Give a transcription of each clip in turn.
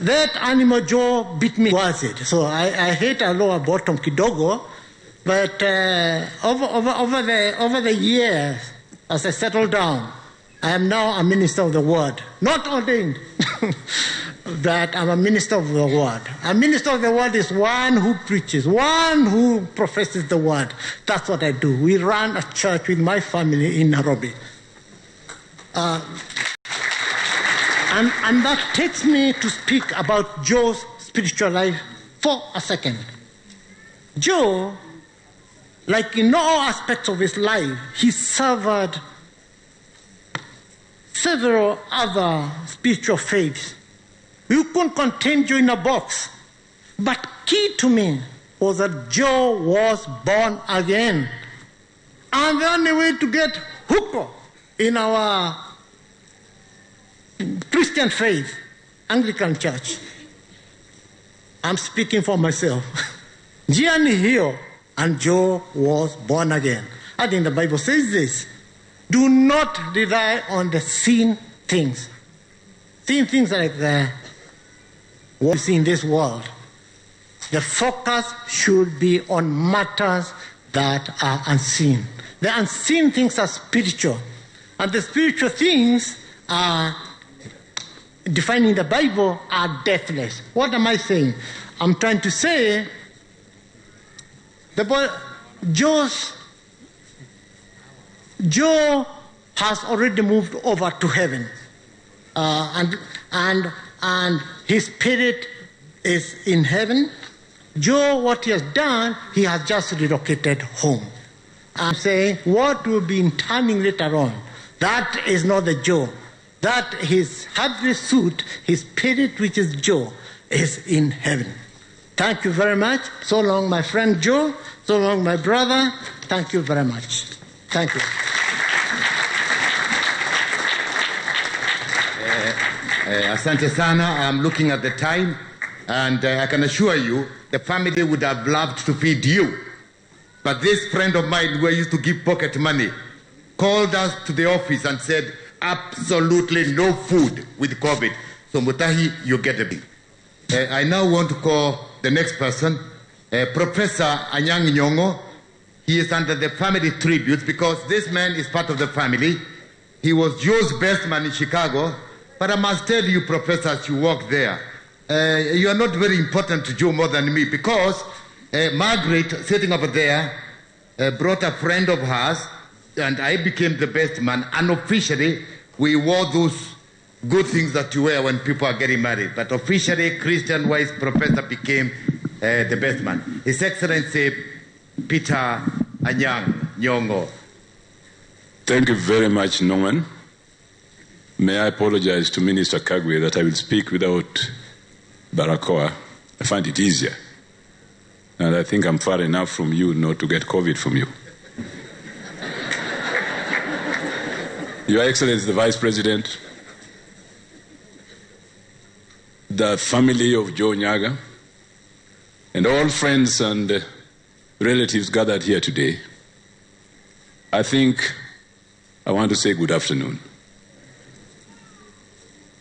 that animal Joe beat me was it. So I hit a lower bottom kidogo, but over the years, as I settled down, I am now a minister of the word, not ordained, but I'm a minister of the word. A minister of the word is one who preaches, one who professes the word. That's what I do. We run a church with my family in Nairobi. And that takes me to speak about Joe's spiritual life for a second. Joe, like in all aspects of his life, he suffered several other spiritual faiths. You couldn't contain Joe in a box. But key to me was that Joe was born again. And the only way to get hooked in our Christian faith, Anglican Church, I'm speaking for myself. Gianni Hio and Joe was born again. I think the Bible says this. Do not rely on the seen things. Seen things like what you see in this world. The focus should be on matters that are unseen. The unseen things are spiritual. And the spiritual things are defined in the Bible are deathless. What am I saying? I'm trying to say Joe has already moved over to heaven, and his spirit is in heaven. Joe, what he has done, he has just relocated home. I'm saying what will be in turning later on, that is not the Joe. That his heavenly suit, his spirit, which is Joe, is in heaven. Thank you very much. So long, my friend Joe. So long, my brother. Thank you very much. Thank you. Asante sana. I'm looking at the time, and I can assure you, the family would have loved to feed you. But this friend of mine who used to give pocket money called us to the office and said, absolutely no food with COVID. So Mutahi, you get a bill. I now want to call the next person, Professor ANYANG NYONGO. He is under the family tributes because this man is part of the family. He was Joe's best man in Chicago. But I must tell you, Professor, as you walk there, you are not very important to Joe more than me because Margaret, sitting over there, brought a friend of hers, and I became the best man. Unofficially, we wore those good things that you wear when people are getting married. But officially, Christian-wise, Professor became the best man. His Excellency, Peter ANYANG NYONGO. Thank you very much, Norman. May I apologize to Minister Kagwe that I will speak without Barakoa. I find it easier. And I think I'm far enough from you not to get COVID from you. Your Excellency, the Vice President, the family of Joe Nyaga, and all friends and relatives gathered here today, I think I want to say good afternoon.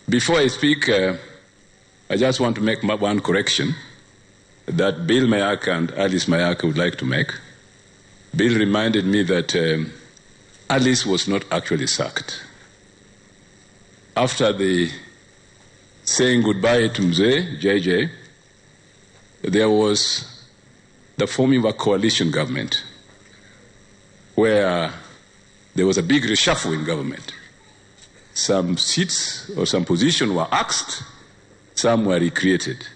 Before I speak, I just want to make one correction that Bill Mayaka and Alice Mayaka would like to make. Bill reminded me that Alice was not actually sacked. After the saying goodbye to Mzee, JJ, there was the forming of a coalition government where there was a big reshuffle in government. Some seats or some positions were axed, some were recreated.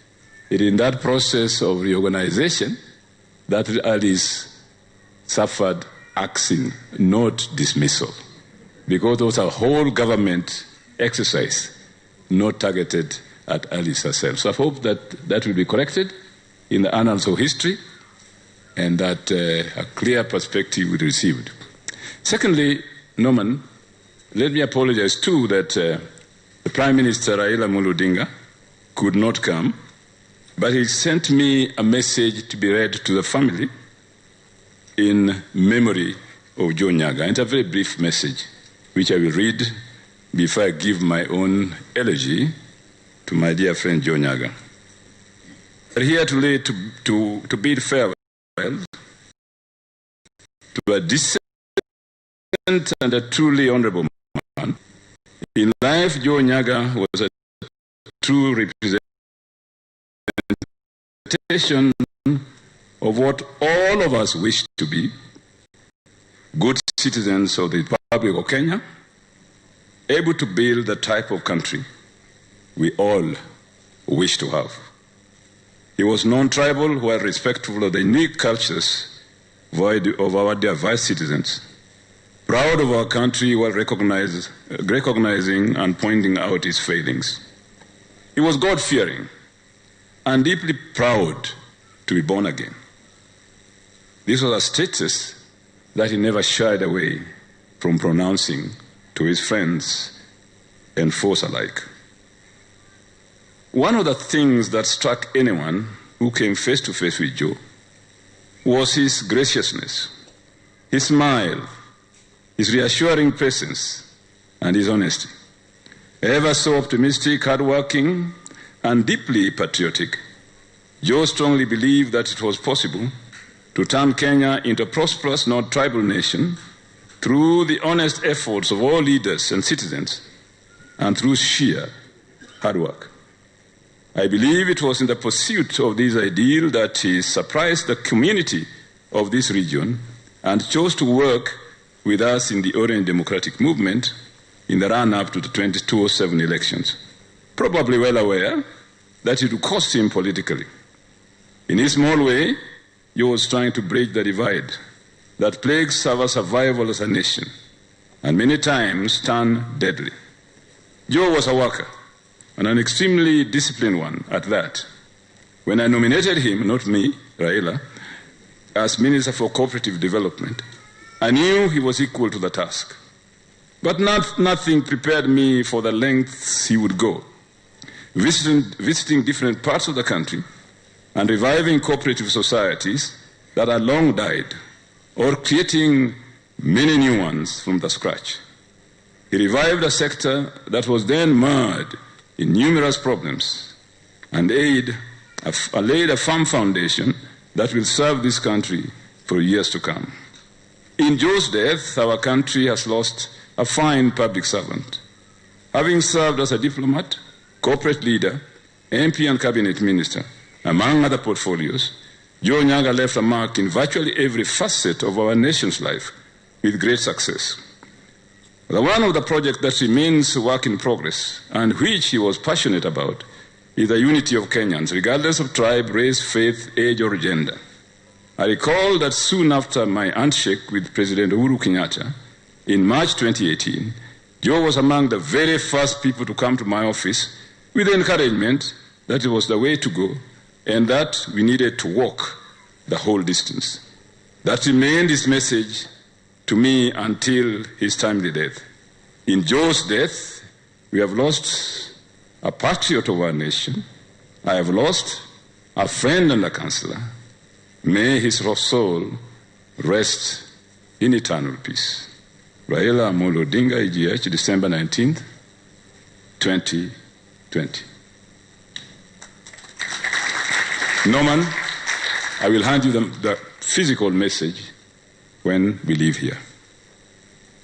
It in that process of reorganization that Alice suffered axing, not dismissal, because there was a whole government exercise not targeted at Alice herself. So I hope that that will be corrected in the annals of history and that a clear perspective will be received. Secondly, Norman, let me apologize too that the Prime Minister Raila Amolo Odinga could not come, but he sent me a message to be read to the family in memory of Joe Nyaga. And it's a very brief message, which I will read before I give my own elegy to my dear friend Joe Nyaga. We're here today to bid farewell to a decent and a truly honorable man. In life, Joe Nyaga was a true representation of what all of us wish to be: good citizens of the Republic of Kenya, able to build the type of country we all wish to have. He was non-tribal while respectful of the unique cultures of our diverse citizens, proud of our country while recognizing and pointing out its failings. He was God-fearing and deeply proud to be born again. This was a status that he never shied away from pronouncing to his friends and foes alike. One of the things that struck anyone who came face to face with Joe was his graciousness, his smile, his reassuring presence, and his honesty. Ever so optimistic, hardworking, and deeply patriotic, Joe strongly believed that it was possible to turn Kenya into a prosperous, not tribal nation through the honest efforts of all leaders and citizens and through sheer hard work. I believe it was in the pursuit of this ideal that he surprised the community of this region and chose to work with us in the Orange Democratic Movement in the run-up to the 2007 elections, probably well aware that it would cost him politically. In his small way, he was trying to break the divide that plagues our survival as a nation and many times turned deadly. Joe was a worker, and an extremely disciplined one at that. When I nominated him, not me, Raila, as Minister for Cooperative Development, I knew he was equal to the task. But nothing prepared me for the lengths he would go, visiting different parts of the country and reviving cooperative societies that had long died, or creating many new ones from the scratch. He revived a sector that was then marred in numerous problems and laid a firm foundation that will serve this country for years to come. In Joe's death, our country has lost a fine public servant. Having served as a diplomat, corporate leader, MP and cabinet minister, among other portfolios, Joe Nyaga left a mark in virtually every facet of our nation's life with great success. One of the projects that remains a work in progress and which he was passionate about is the unity of Kenyans, regardless of tribe, race, faith, age, or gender. I recall that soon after my handshake with President Uhuru Kenyatta in March 2018, Joe was among the very first people to come to my office with the encouragement that it was the way to go and that we needed to walk the whole distance. That remained his message to me until his timely death. In Joe's death, we have lost a patriot of our nation. I have lost a friend and a counselor. May his soul rest in eternal peace. Raila Amolo Odinga, EGH, December 19th, 2020. Norman, I will hand you the physical message when we leave here.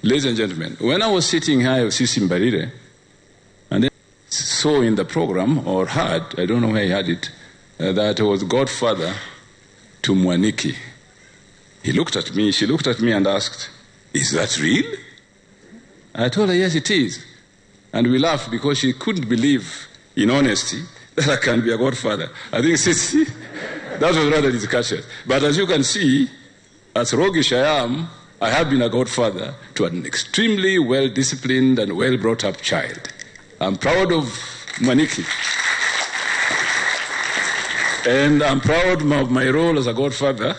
Ladies and gentlemen, when I was sitting here with Sisi Mbarire, and then saw in the program, or heard, I don't know where he had it, that I was godfather to Mwaniki. He looked at me, she looked at me and asked, "Is that real?" I told her, yes, it is. And we laughed because she couldn't believe in honesty that I can be a godfather. I think Sisi, that was rather discussion. But as you can see, as roguish I am, I have been a godfather to an extremely well-disciplined and well-brought-up child. I'm proud of Mwaniki. And I'm proud of my role as a godfather,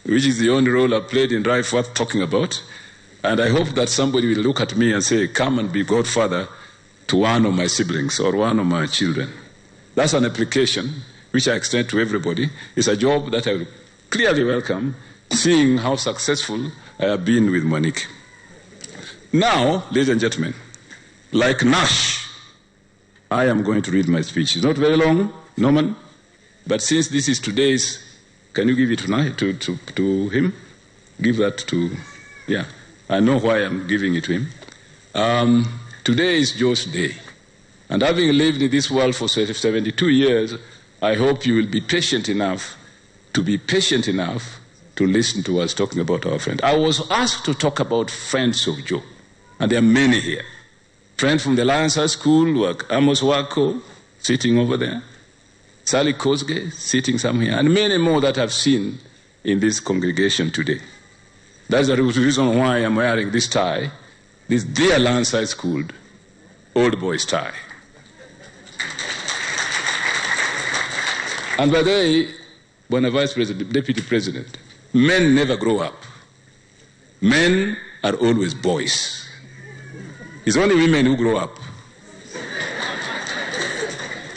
which is the only role I've played in life worth talking about. And I hope that somebody will look at me and say, come and be godfather to one of my siblings or one of my children. That's an application which I extend to everybody. It's a job that I clearly welcome, seeing how successful I have been with Monique. Now, ladies and gentlemen, like Nash, I am going to read my speech. It's not very long, Norman, but since this is today's, can you give it tonight to him? Give that to, yeah. I know why I'm giving it to him. Today is Joe's day. And having lived in this world for 72 years, I hope you will be patient enough to listen to us talking about our friend. I was asked to talk about friends of Joe, and there are many here. Friends from the Lions High School, Amos Wako, sitting over there, Sally Kosge, sitting somewhere, and many more that I've seen in this congregation today. That's the reason why I'm wearing this tie, this dear Lions High School old boys tie. And by the way, when a vice president, deputy president, men never grow up. Men are always boys. It's only women who grow up.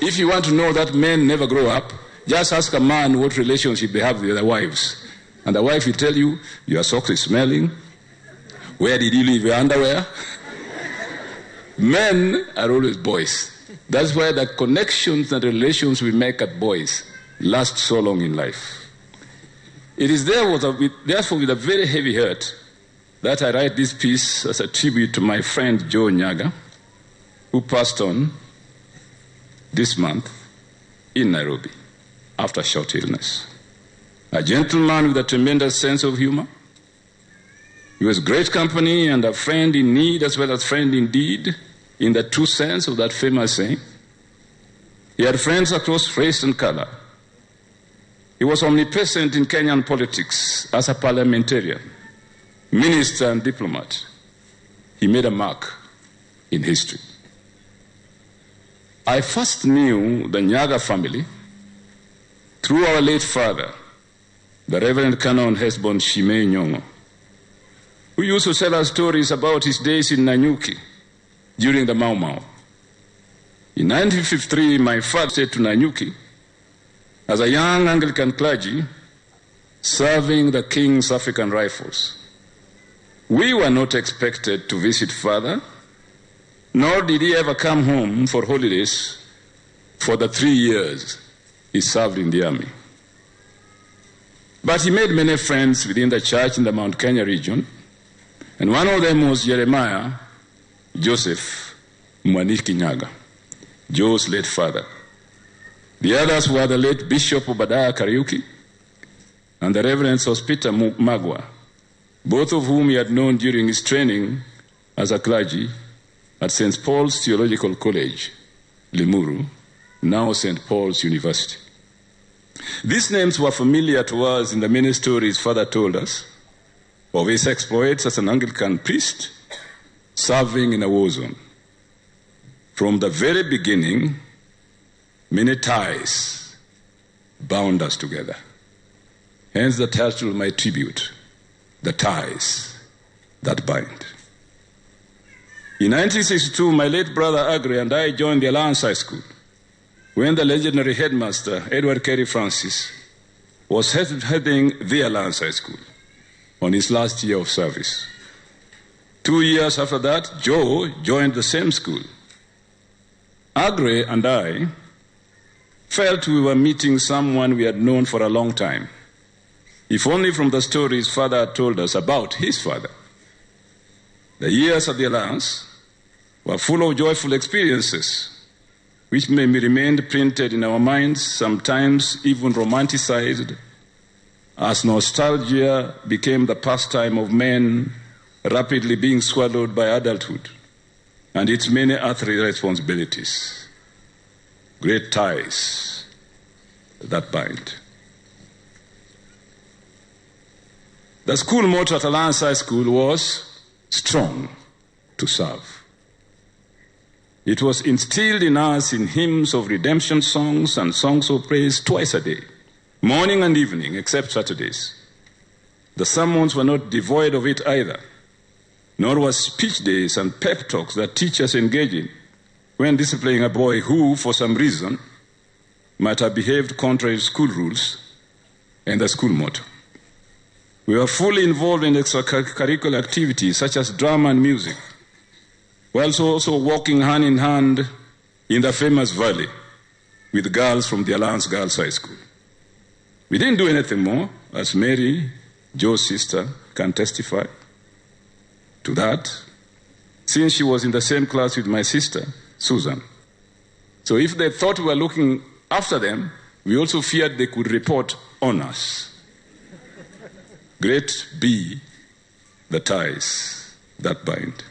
If you want to know that men never grow up, just ask a man what relationship they have with their wives. And the wife will tell you, your socks is smelling. Where did you leave your underwear? Men are always boys. That's why the connections and relations we make as boys last so long in life. It is therefore with a very heavy heart that I write this piece as a tribute to my friend Joe NYAGAH, who passed on this month in Nairobi after a short illness. A gentleman with a tremendous sense of humor. He was great company and a friend in need as well as friend indeed, in the true sense of that famous saying. He had friends across race and color. He was omnipresent in Kenyan politics as a parliamentarian, minister and diplomat. He made a mark in history. I first knew the NYAGAH family through our late father, the Reverend Canon Hesbon ANYANG NYONGO, who used to tell us stories about his days in Nanyuki during the Mau Mau. In 1953, my father stayed to Nanyuki as a young Anglican clergy serving the King's African Rifles. We were not expected to visit father, nor did he ever come home for holidays for the 3 years he served in the army. But he made many friends within the church in the Mount Kenya region, and one of them was Jeremiah Joseph Mwaniki NYAGAH, Joe's late father. The others were the late Bishop Obadiah Kariuki and the Reverend Sospita Magwa, both of whom he had known during his training as a clergy at St. Paul's Theological College, Limuru, now St. Paul's University. These names were familiar to us in the many stories father told us of his exploits as an Anglican priest serving in a war zone. From the very beginning, many ties bound us together. Hence the title of my tribute, The Ties That Bind. In 1962, my late brother Agre and I joined the Alliance High School when the legendary headmaster, Edward Carey Francis, was heading the Alliance High School on his last year of service. 2 years after that, Joe joined the same school. Agre and I felt we were meeting someone we had known for a long time, if only from the stories father had told us about his father. The years at the Alliance were full of joyful experiences, which may be remained printed in our minds, sometimes even romanticized, as nostalgia became the pastime of men rapidly being swallowed by adulthood and its many earthly responsibilities. Great ties that bind. The school motto at Alliance High School was strong to serve. It was instilled in us in hymns of redemption songs and songs of praise twice a day, morning and evening, except Saturdays. The sermons were not devoid of it either, nor was speech days and pep talks that teachers engage in when disciplining a boy who, for some reason, might have behaved contrary to school rules and the school motto. We were fully involved in extracurricular activities such as drama and music, whilst also walking hand in hand in the famous valley with girls from the Alliance Girls High School. We didn't do anything more, as Mary, Joe's sister, can testify to that, since she was in the same class with my sister, Susan. So if they thought we were looking after them, we also feared they could report on us. Great be the ties that bind.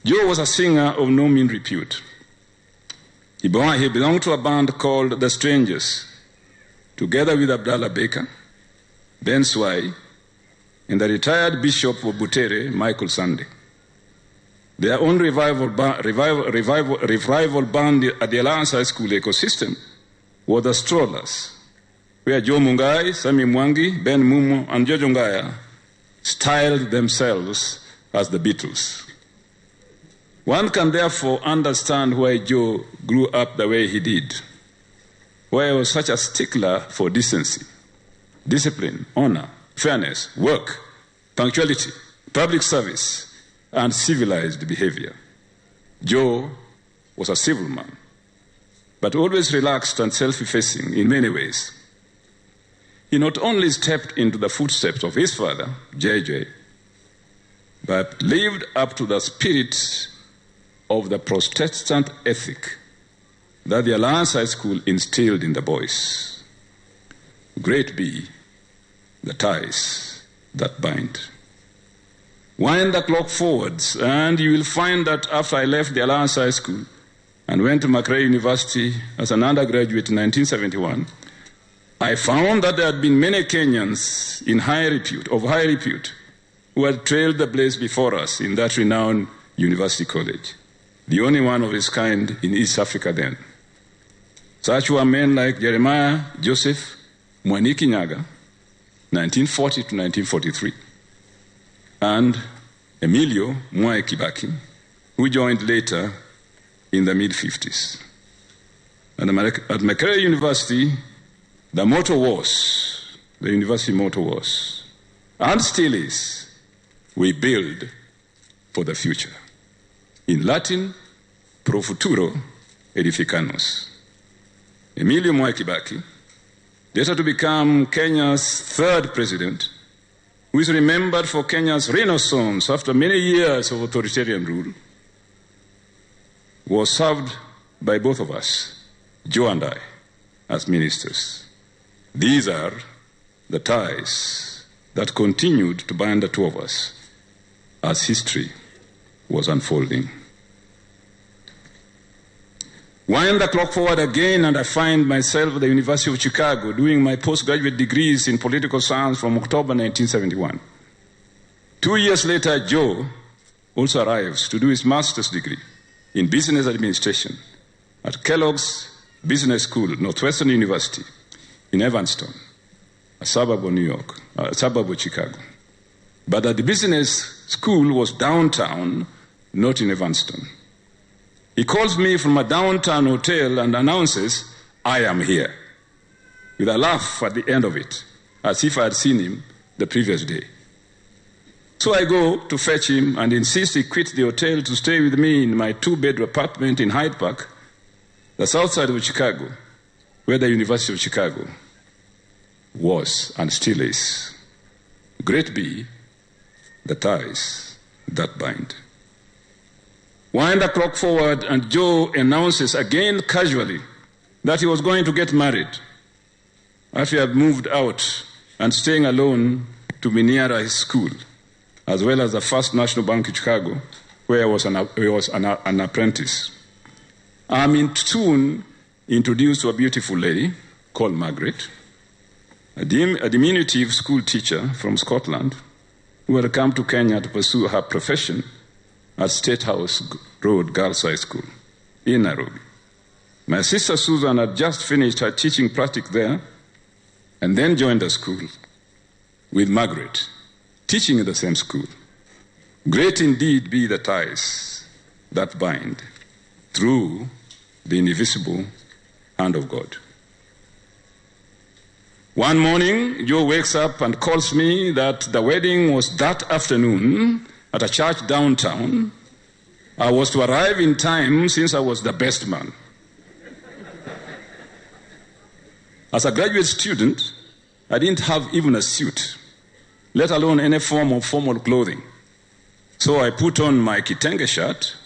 Joe was a singer of no mean repute. He belonged to a band called The Strangers, together with Abdallah Baker, Ben Swai, and the retired Bishop of Butere, Michael Sunday. Their own revival band at the Alliance High School ecosystem were the Strollers, where Joe Mungai, Sami Mwangi, Ben Mumo, and Jojo Ngaya styled themselves as the Beatles. One can therefore understand why Joe grew up the way he did, why he was such a stickler for decency, discipline, honor, fairness, work, punctuality, public service, and civilized behavior. Joe was a civil man, but always relaxed and self-effacing in many ways. He not only stepped into the footsteps of his father, JJ, but lived up to the spirit of the Protestant ethic that the Alliance High School instilled in the boys. Great be the ties that bind. Wind the clock forwards, and you will find that after I left the Alliance High School and went to Makerere University as an undergraduate in 1971, I found that there had been many Kenyans of high repute, who had trailed the blaze before us in that renowned university college, the only one of its kind in East Africa then. Such were men like Jeremiah Joseph Mwaniki Nyaga, 1940 to 1943, and Emilio Mwai Kibaki, who joined later in the mid-50s. And at Makerere University, the university motto was, and still is, we build for the future. In Latin, pro futuro edificanos. Emilio Mwai Kibaki, later to become Kenya's third president, who is remembered for Kenya's renaissance after many years of authoritarian rule, was served by both of us, Joe and I, as ministers. These are the ties that continued to bind the two of us as history was unfolding. Wind the clock forward again, and I find myself at the University of Chicago doing my postgraduate degrees in political science from October 1971. 2 years later, Joe also arrives to do his master's degree in business administration at Kellogg's Business School, Northwestern University in Evanston, a suburb of New York, a suburb of Chicago. But the business school was downtown, not in Evanston. He calls me from a downtown hotel and announces, I am here, with a laugh at the end of it, as if I had seen him the previous day. So I go to fetch him and insist he quit the hotel to stay with me in my 2-bedroom apartment in Hyde Park, the south side of Chicago, where the University of Chicago was and still is. Great be the ties that bind. Wind the clock forward, and Joe announces again casually that he was going to get married after he had moved out and staying alone to be nearer his school, as well as the First National Bank in Chicago, where he was an apprentice. I'm soon introduced to a beautiful lady called Margaret, a diminutive school teacher from Scotland who had come to Kenya to pursue her profession at State House Road Girls High School in Nairobi. My sister Susan had just finished her teaching practice there and then joined the school with Margaret, teaching in the same school. Great indeed be the ties that bind through the invisible hand of God. One morning, Joe wakes up and calls me that the wedding was that afternoon at a church downtown, I was to arrive in time since I was the best man. As a graduate student, I didn't have even a suit, let alone any form of formal clothing. So I put on my kitenge shirt,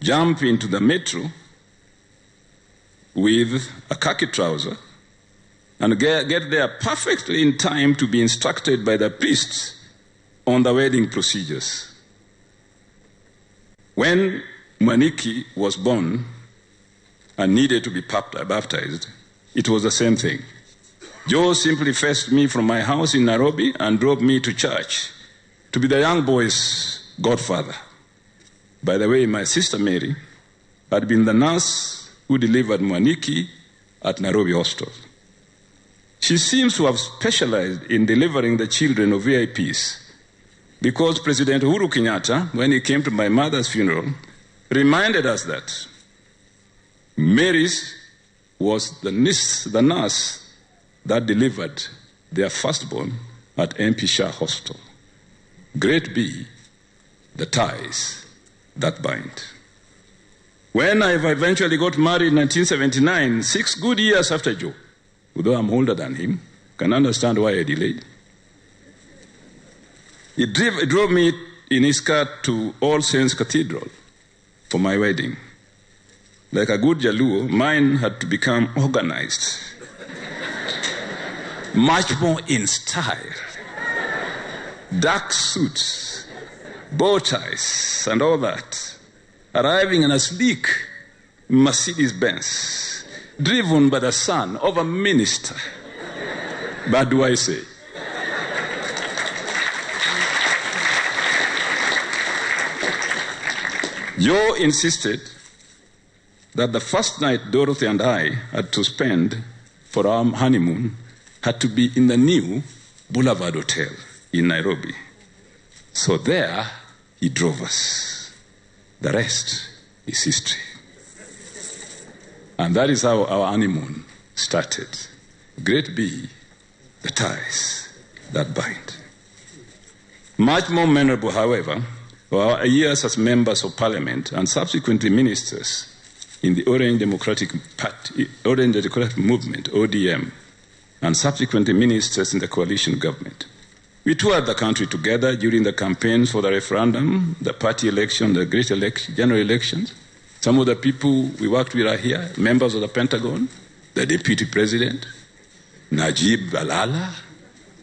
jump into the metro with a khaki trouser, and get there perfectly in time to be instructed by the priests on the wedding procedures. When Mwaniki was born and needed to be baptized, it was the same thing. Joe simply fetched me from my house in Nairobi and drove me to church to be the young boy's godfather. By the way, my sister Mary had been the nurse who delivered Mwaniki at Nairobi Hostel. She seems to have specialized in delivering the children of VIPs, because President Uhuru Kenyatta, when he came to my mother's funeral, reminded us that Mary's was the nurse that delivered their firstborn at MP Shah Hospital. Great be the ties that bind. When I eventually got married in 1979, 6 good years after Joe, although I'm older than him, can understand why I delayed. He drove me in his car to All Saints Cathedral for my wedding. Like a good Jaluo, mine had to become organized, much more in style. Dark suits, bow ties, and all that. Arriving in a sleek Mercedes-Benz, driven by the son of a minister. But do I say? Joe insisted that the first night Dorothy and I had to spend for our honeymoon had to be in the new Boulevard Hotel in Nairobi. So there he drove us. The rest is history. And that is how our honeymoon started. Great be the ties that bind. Much more memorable, however, were our years as members of parliament and subsequently ministers in the Orange Democratic Movement, ODM, and subsequently ministers in the coalition government. We toured the country together during the campaigns for the referendum, the party election, the great general elections. Some of the people we worked with are here, members of the Pentagon, the deputy president, Najib Balala,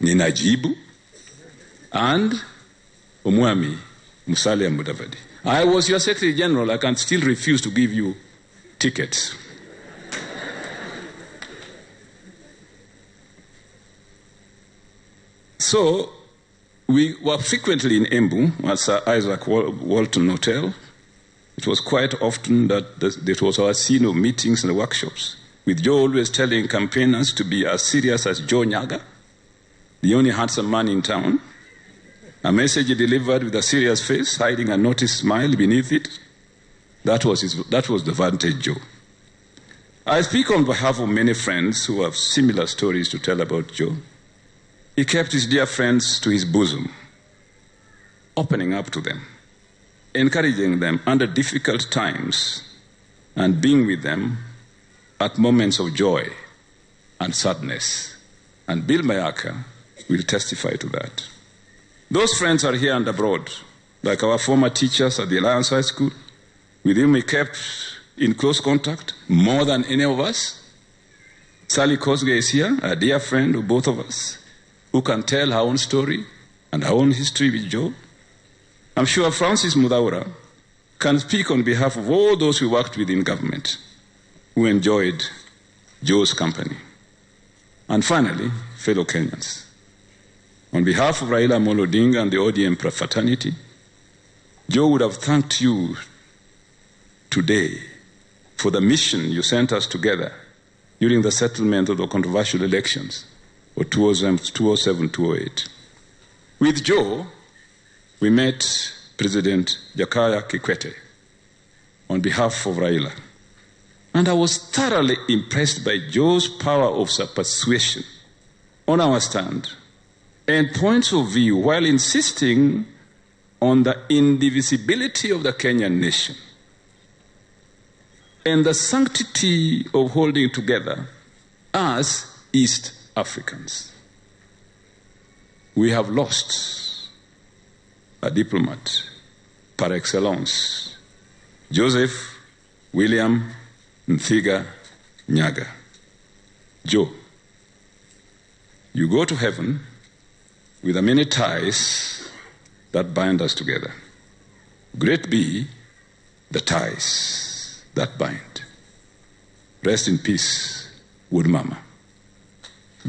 Ninajibu, and Omwami Musalia Mudavadi. I was your Secretary General. I can still refuse to give you tickets. So we were frequently in Embu at Sir Isaac Walton Hotel. It was quite often that it was our scene of meetings and workshops, with Joe always telling campaigners to be as serious as Joe Nyaga, the only handsome man in town. A message he delivered with a serious face, hiding a noticed smile beneath it. That was the vantage Joe. I speak on behalf of many friends who have similar stories to tell about Joe. He kept his dear friends to his bosom, opening up to them, encouraging them under difficult times, and being with them at moments of joy and sadness. And Bill Mayaka will testify to that. Those friends are here and abroad, like our former teachers at the Alliance High School, with whom we kept in close contact, more than any of us. Sally Kosgei is here, a dear friend of both of us, who can tell her own story and her own history with Joe. I'm sure Francis Mudaura can speak on behalf of all those who worked with in government, who enjoyed Joe's company. And finally, fellow Kenyans, on behalf of Raila Amolo Odinga and the ODM fraternity, Joe would have thanked you today for the mission you sent us together during the settlement of the controversial elections of 2007-2008. With Joe, we met President Jakaya Kikwete on behalf of Raila. And I was thoroughly impressed by Joe's power of persuasion on our stand and points of view, while insisting on the indivisibility of the Kenyan nation and the sanctity of holding together as East Africans. We have lost a diplomat par excellence, Joseph William Nthiga Nyaga. Joe, you go to heaven with the many ties that bind us together. Great be the ties that bind. Rest in peace, Wood Mama.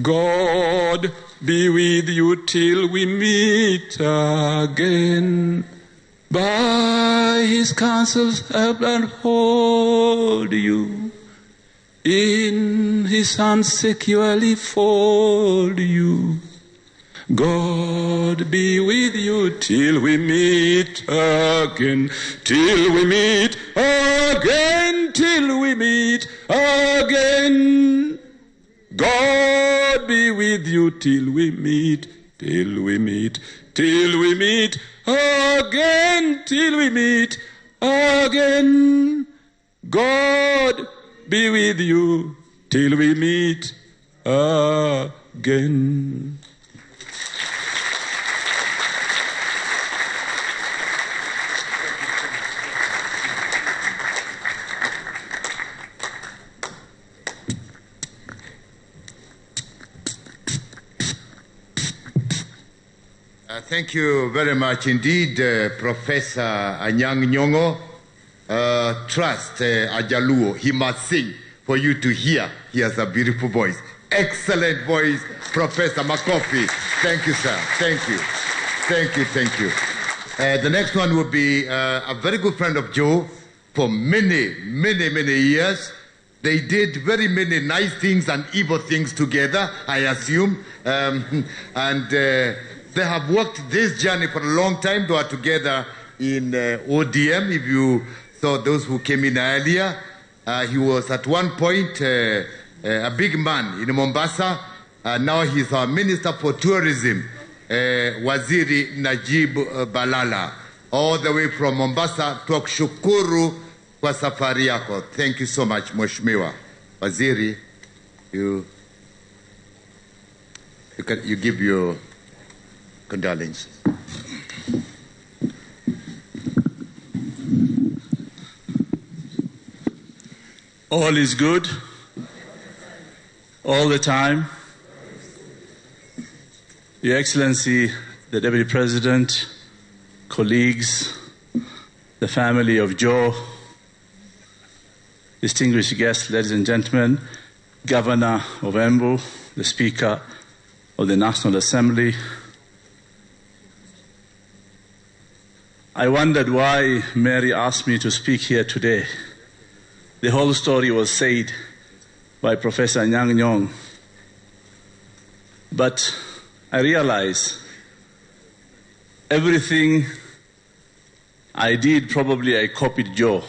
God be with you till we meet again. By his counsels help and hold you. In his hands securely fold you. God be with you till we meet again, till we meet again, till we meet again. God be with you till we meet, till we meet, till we meet again, till we meet again. God be with you till we meet again. Thank you very much indeed, Professor ANYANG NYONGO. Trust Ajaluo, he must sing for you to hear. He has a beautiful voice. Excellent voice, Professor Makofi. Thank you, sir. Thank you. Thank you, thank you. The next one will be a very good friend of Joe for many, many, many years. They did very many nice things and evil things together, I assume. They have worked this journey for a long time. They are together in ODM. If you saw those who came in earlier, he was at one point a big man in Mombasa. Now he's our Minister for Tourism, Waziri Najib Balala, all the way from Mombasa. Tukushukuru kwa safari yako. Thank you so much, Mheshimiwa Waziri. You give your condolences. All is good, all the time. Your Excellency, the Deputy President, colleagues, the family of Joe, distinguished guests, ladies and gentlemen, Governor of Embu, the Speaker of the National Assembly. I wondered why Mary asked me to speak here today. The whole story was said by Professor ANYANG NYONGO. But I realized everything I did, probably I copied Joe.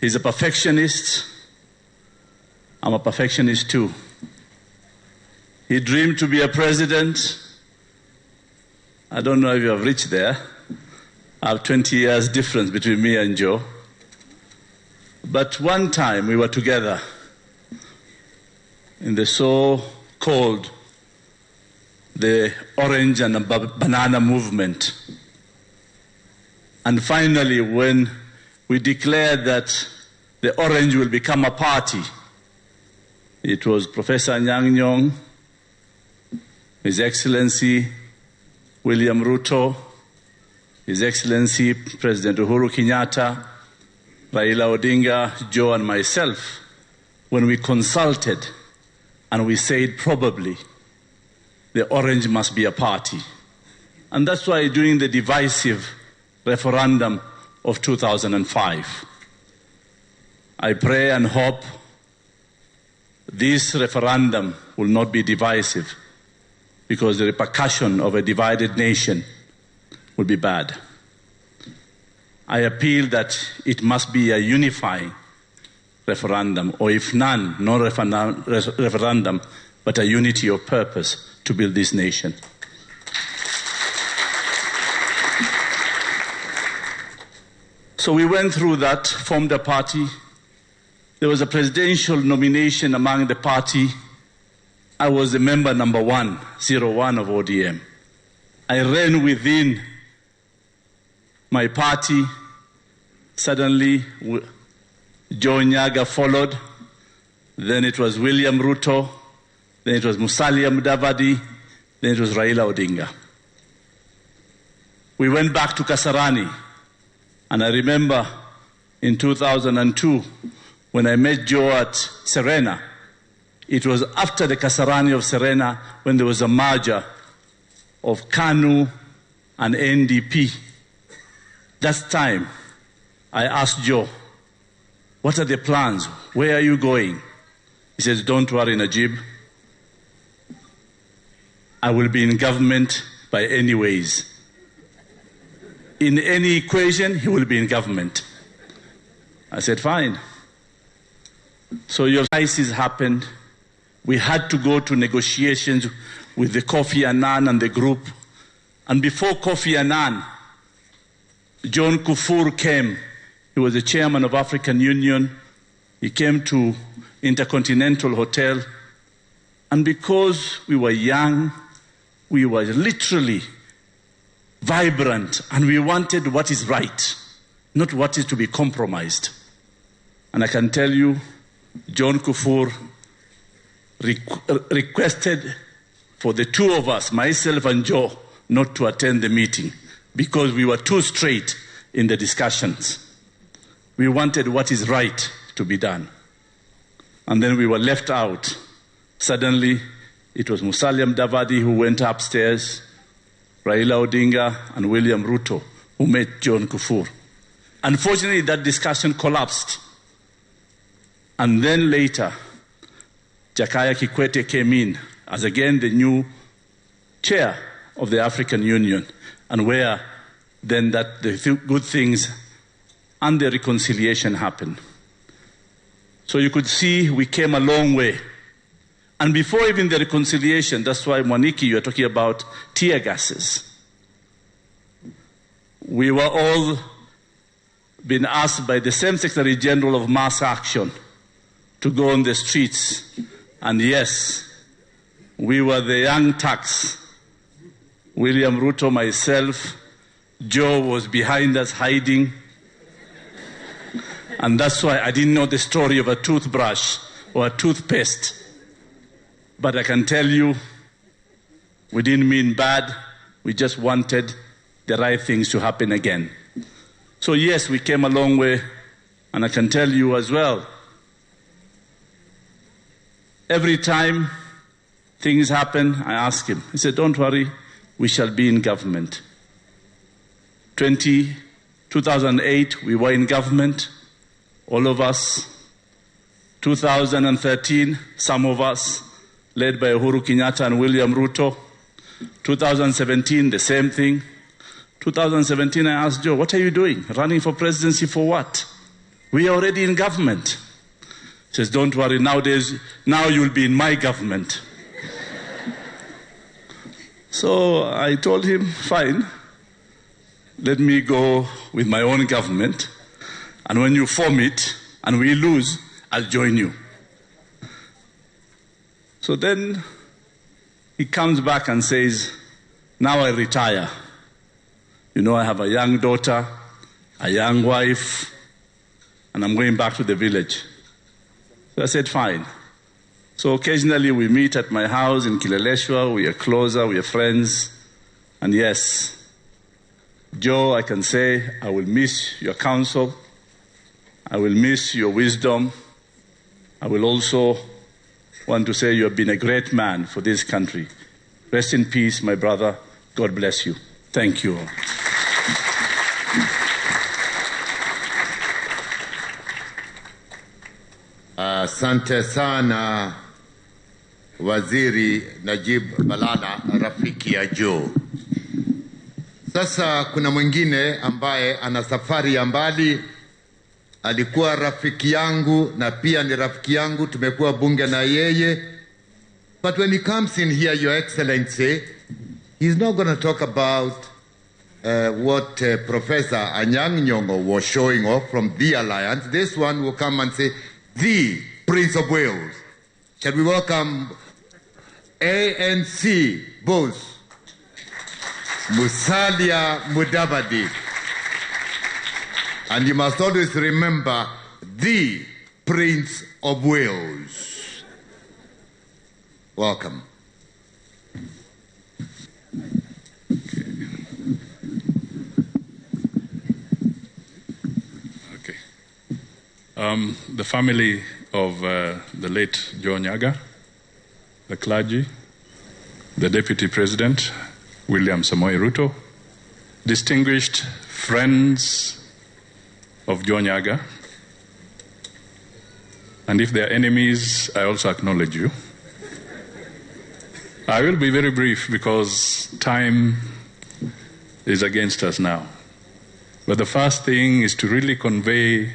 He's a perfectionist. I'm a perfectionist too. He dreamed to be a president. I don't know if you have reached there. I have 20 years difference between me and Joe. But one time we were together in the so-called the orange and banana movement. And finally, when we declared that the orange will become a party, it was Professor ANYANG NYONGO, His Excellency William RUTO, His Excellency President Uhuru Kenyatta, Raila Odinga, Joe and myself, when we consulted and we said probably the orange must be a party. And that's why during the divisive referendum of 2005, I pray and hope this referendum will not be divisive, because the repercussion of a divided nation will be bad. I appeal that it must be a unifying referendum, or if none, no referendum, but a unity of purpose to build this nation. So we went through that, formed a party. There was a presidential nomination among the party. I was the member number 101 of ODM. I ran within my party. Suddenly, Joe NYAGAH followed. Then it was William Ruto. Then it was Musalia Mudavadi. Then it was Raila Odinga. We went back to Kasarani. And I remember in 2002, when I met Joe at Serena, it was after the Kasarani of Serena when there was a merger of KANU and NDP. That time, I asked Joe, what are the plans? Where are you going? He says, don't worry, Najib. I will be in government by any ways. In any equation, he will be in government. I said, fine. So your crisis happened. We had to go to negotiations with the Kofi Annan and the group. And before Kofi Annan, John Kufur came. He was the chairman of African Union. He came to Intercontinental Hotel. And because we were young, we were literally vibrant, and we wanted what is right, not what is to be compromised. And I can tell you, John Kufur requested for the two of us, myself and Joe, not to attend the meeting because we were too straight in the discussions. We wanted what is right to be done. And then we were left out. Suddenly, it was Musalia Mudavadi who went upstairs, Raila Odinga and William Ruto who met John Kufur. Unfortunately, that discussion collapsed. And then later, Jakaya Kikwete came in as again the new chair of the African Union, and where then that the good things and the reconciliation happened. So you could see we came a long way. And before even the reconciliation, that's why, Mwaniki, you are talking about tear gases. We were all being asked by the same Secretary General of Mass Action to go on the streets. And yes, we were the young thugs. William Ruto, myself, Joe was behind us hiding. And that's why I didn't know the story of a toothbrush or a toothpaste. But I can tell you, we didn't mean bad. We just wanted the right things to happen again. So yes, we came a long way. And I can tell you as well, every time things happen, I ask him. He said, don't worry, we shall be in government. 2008, we were in government, all of us. 2013, some of us, led by Uhuru Kenyatta and William Ruto. 2017, the same thing. 2017, I asked Joe, what are you doing? Running for presidency for what? We are already in government. He says, don't worry, nowadays, now you'll be in my government. So I told him, fine, let me go with my own government. And when you form it and we lose, I'll join you. So then he comes back and says, now I retire. You know, I have a young daughter, a young wife, and I'm going back to the village. So I said, fine. So occasionally we meet at my house in Kileleshwa. We are closer, we are friends. And yes, Joe, I can say, I will miss your counsel. I will miss your wisdom. I will also want to say you have been a great man for this country. Rest in peace, my brother. God bless you. Thank you all. Asante sana Waziri Najib Balala, rafiki ya Joe. Sasa kuna mwingine ambaye ana safari ya mbali. Alikuwa rafiki yangu na pia ni rafiki yangu, tumekuwa bunge na yeye. But when he comes in here, Your Excellency, he's not going to talk about what Professor ANYANG NYONGO was showing off from the Alliance. This one will come and say, the Prince of Wales. Shall we welcome ANC boss, Musalia Mudavadi. And you must always remember, the Prince of Wales. Welcome. The family of the late Joe NYAGAH, the clergy, the Deputy President, William Samoei Ruto, distinguished friends of Joe NYAGAH, and if they are enemies, I also acknowledge you. I will be very brief because time is against us now. But the first thing is to really convey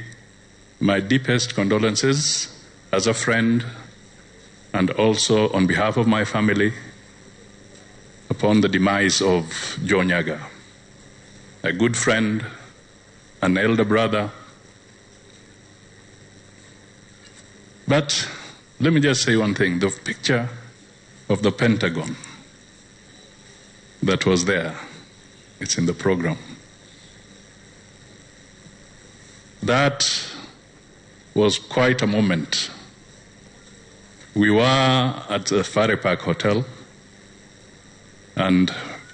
my deepest condolences as a friend and also on behalf of my family upon the demise of Joe NYAGAH, a good friend, an elder brother. But let me just say one thing. The picture of the Pentagon that was there, it's in the program. That was quite a moment. We were at the Fare Park Hotel and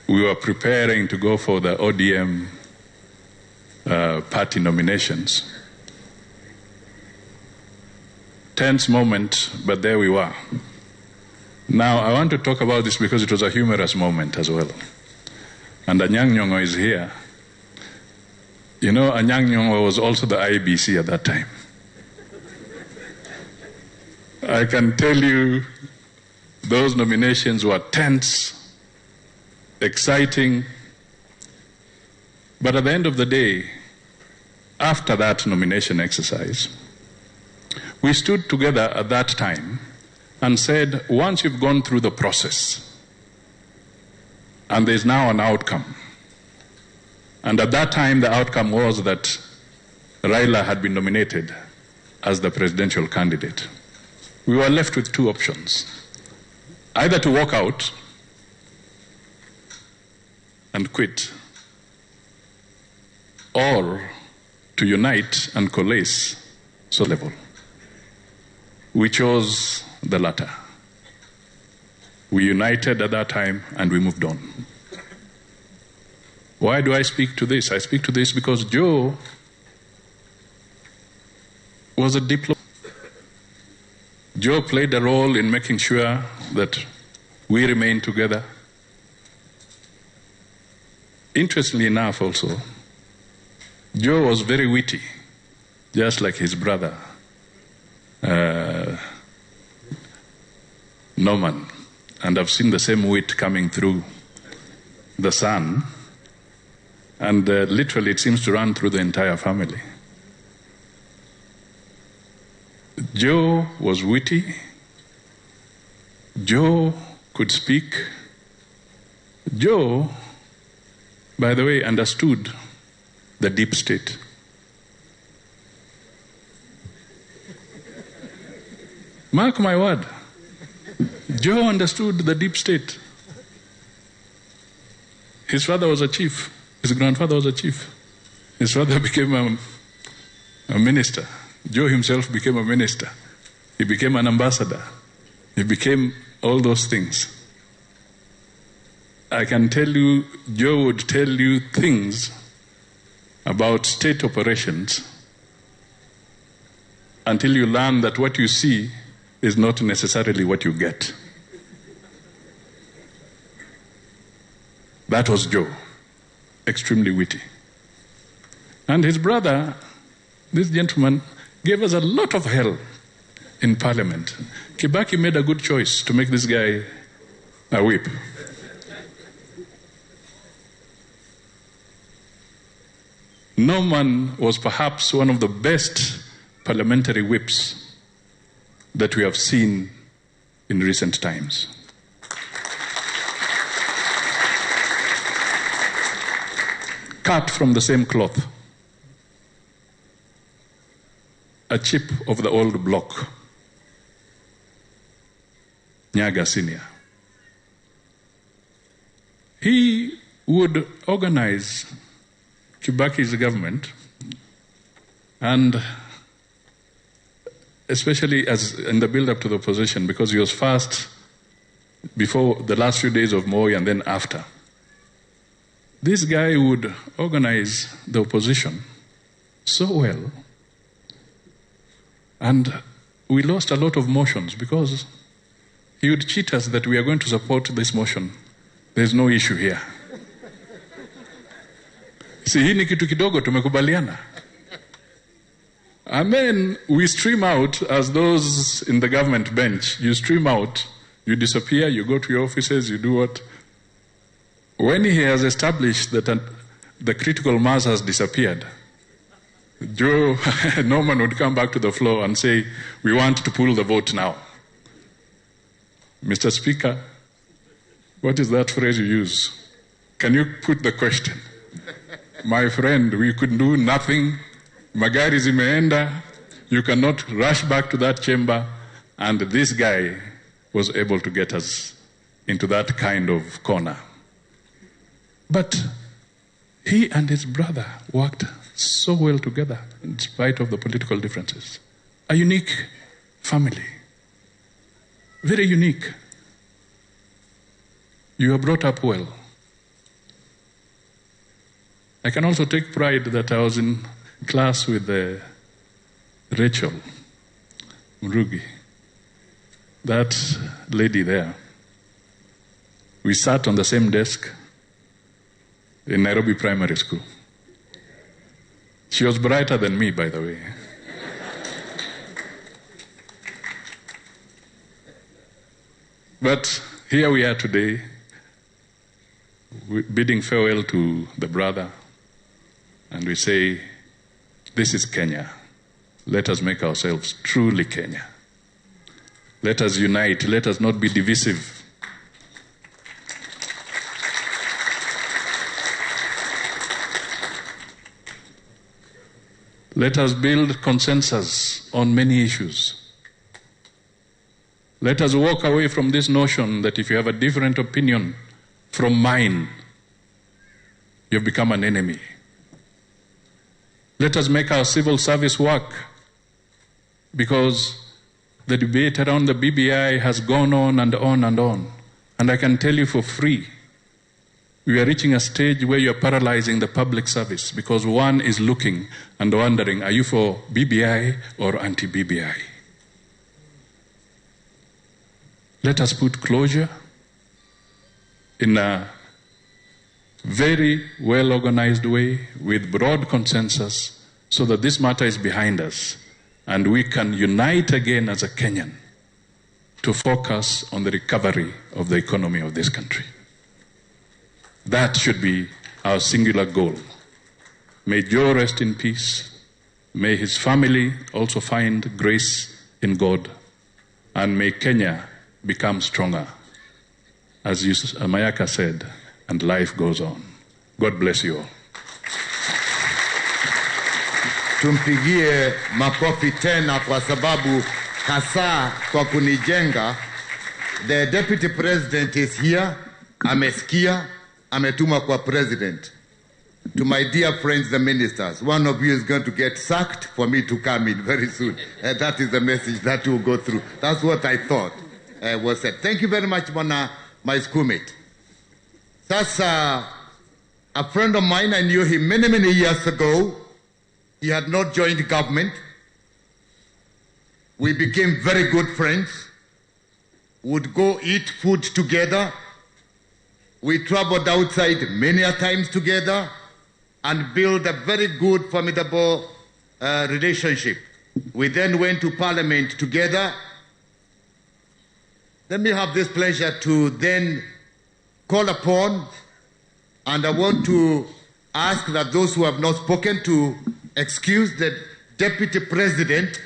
we were preparing to go for the ODM party nominations. Tense moment, but there we were. Now, I want to talk about this because it was a humorous moment as well. And ANYANG NYONGO is here. You know, ANYANG NYONGO was also the IBC at that time. I can tell you those nominations were tense, exciting, but at the end of the day, after that nomination exercise, we stood together at that time and said, once you've gone through the process, and there's now an outcome, and at that time the outcome was that Raila had been nominated as the presidential candidate. We were left with two options, either to walk out and quit, or to unite and coalesce so level. We chose the latter. We united at that time and we moved on. Why do I speak to this? I speak to this because Joe was a diplomat. Joe played a role in making sure that we remain together. Interestingly enough also, Joe was very witty, just like his brother, Norman. And I've seen the same wit coming through the son, and literally it seems to run through the entire family. Joe was witty. Joe could speak. Joe, by the way, understood the deep state. Mark my word. Joe understood the deep state. His father was a chief. His grandfather was a chief. His father became a minister. Joe himself became a minister. He became an ambassador. He became all those things. I can tell you, Joe would tell you things about state operations until you learn that what you see is not necessarily what you get. That was Joe, extremely witty. And his brother, this gentleman, gave us a lot of hell in Parliament. Kibaki made a good choice to make this guy a whip. Norman was perhaps one of the best parliamentary whips that we have seen in recent times. cut from the same cloth. A chip of the old block. NYAGAH Senior. He would organize Kibaki's government, and especially as in the build-up to the opposition, because he was first before the last few days of Moi and then after. This guy would organize the opposition so well, and we lost a lot of motions because he would cheat us that we are going to support this motion. There's no issue here. See, hii ni kitu kidogo tumekubaliana. And then we stream out as those in the government bench. You stream out, you disappear, you go to your offices, you do what? When he has established that the critical mass has disappeared, Joe Norman would come back to the floor and say, we want to pull the vote now. Mr. Speaker, what is that phrase you use? Can you put the question? My friend, we could do nothing. Magari zimeenda. You cannot rush back to that chamber. And this guy was able to get us into that kind of corner. But he and his brother worked so well together in spite of the political differences. A unique family. Very unique. You are brought up well. I can also take pride that I was in class with Rachel Murugi, that lady there. We sat on the same desk in Nairobi Primary School. She was brighter than me, by the way. But here we are today, bidding farewell to the brother, and we say, this is Kenya. Let us make ourselves truly Kenya. Let us unite. Let us not be divisive. Let us build consensus on many issues. Let us walk away from this notion that if you have a different opinion from mine, you've become an enemy. Let us make our civil service work, because the debate around the BBI has gone on and on and on. And I can tell you for free, we are reaching a stage where you are paralyzing the public service because one is looking and wondering, are you for BBI or anti-BBI? Let us put closure in a very well-organized way with broad consensus so that this matter is behind us and we can unite again as a Kenyan to focus on the recovery of the economy of this country. That should be our singular goal. May Joe rest in peace. May his family also find grace in God. And may Kenya become stronger. As Mayaka said, and life goes on. God bless you all. Tumpigie makofi tena kwa sababu hasa kwa kunijenga. The deputy president is here. Amesikia, ametuma kwa president. To my dear friends, the ministers, one of you is going to get sacked for me to come in very soon. That is the message that will go through. That's what I thought was said. Thank you very much, my schoolmate. Sasa, a friend of mine, I knew him many, many years ago. He had not joined government. We became very good friends. Would go eat food together. We traveled outside many a times together and built a very good, formidable relationship. We then went to Parliament together. Let me have this pleasure to then call upon, and I want to ask that those who have not spoken to excuse that Deputy President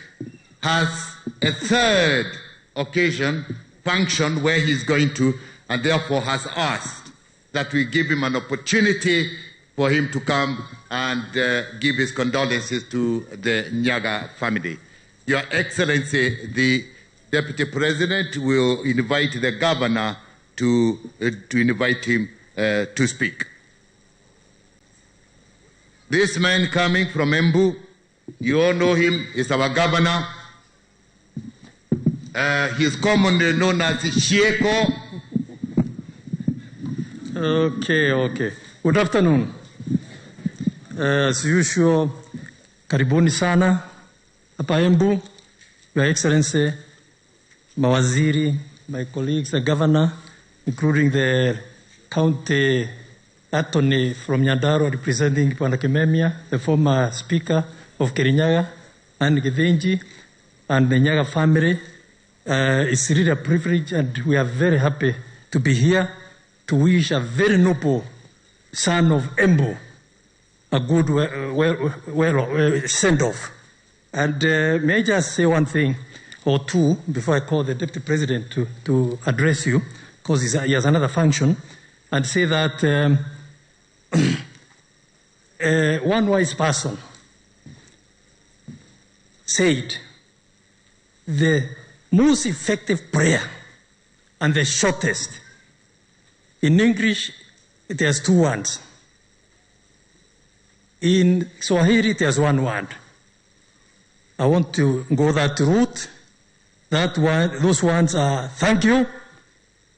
has a third occasion, function where he's going to, and therefore has asked that we give him an opportunity for him to come and give his condolences to the NYAGAH family. Your Excellency, the Deputy President will invite the Governor to invite him to speak. This man coming from Embu, you all know him, is our Governor. He is commonly known as Shieko. Okay. Good afternoon. As usual, karibuni sana hapa Embu, Your Excellency, mawaziri, my colleagues, the Governor, including the County Attorney from Nyandarua representing Pwanakememia, the former Speaker of Kirinyaga, and Githinji, and the Nyaga family. It's really a privilege, and we are very happy to be here to wish a very noble son of Embu a good send-off. And may I just say one thing or two before I call the Deputy President to address you, because he has another function, and say that one wise person said the most effective prayer and the shortest. In English, there's two words. In Swahili, there's one word. I want to go that route. That one, those words are thank you.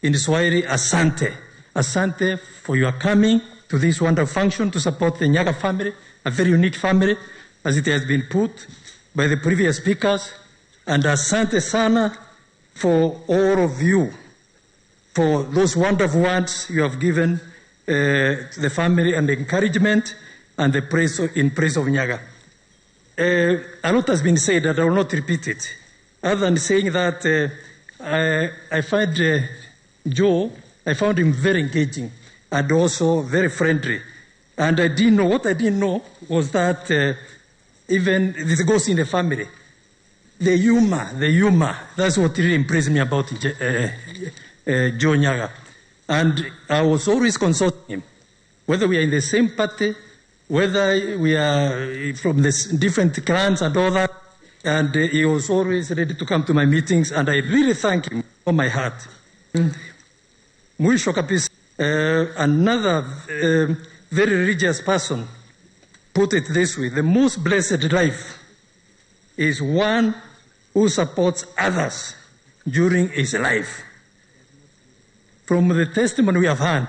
In Swahili, asante. Asante for your coming to this wonderful function to support the NYAGAH family, a very unique family, as it has been put by the previous speakers. And asante sana for all of you, for those wonderful words you have given the family and the encouragement and the praise in praise of NYAGAH. A lot has been said that I will not repeat it, other than saying that I find Joe, I found him very engaging and also very friendly. And what I didn't know was that even this goes in the family. The humor, that's what really impressed me about Joe NYAGAH. And I was always consulting him, whether we are in the same party, whether we are from the different clans and all that. And he was always ready to come to my meetings, and I really thank him from my heart. Mwisho kabisa, another very religious person put it this way: the most blessed life is one who supports others during his life. From the testimony we have heard,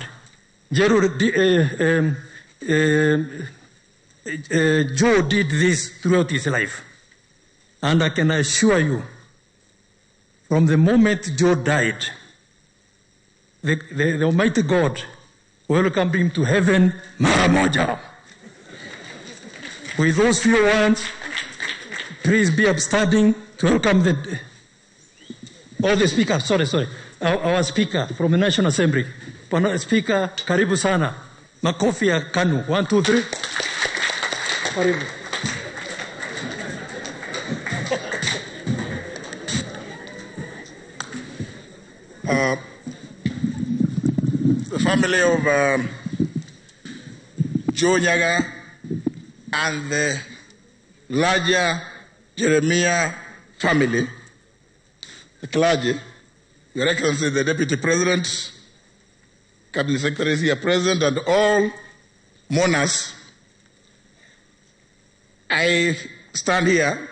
Joe did this throughout his life. And I can assure you, from the moment Joe died, the Almighty God welcomed him to heaven, mara moja. With those few words, please be upstanding to welcome the speaker. Sorry. Our speaker from the National Assembly. Speaker, karibu sana. Makofi ya KANU. 1, 2, 3. Karibu. The family of Joe NYAGAH and the larger Jeremiah family, the clergy, Your Excellency, the Deputy President, Cabinet Secretaries here present, and all mourners, I stand here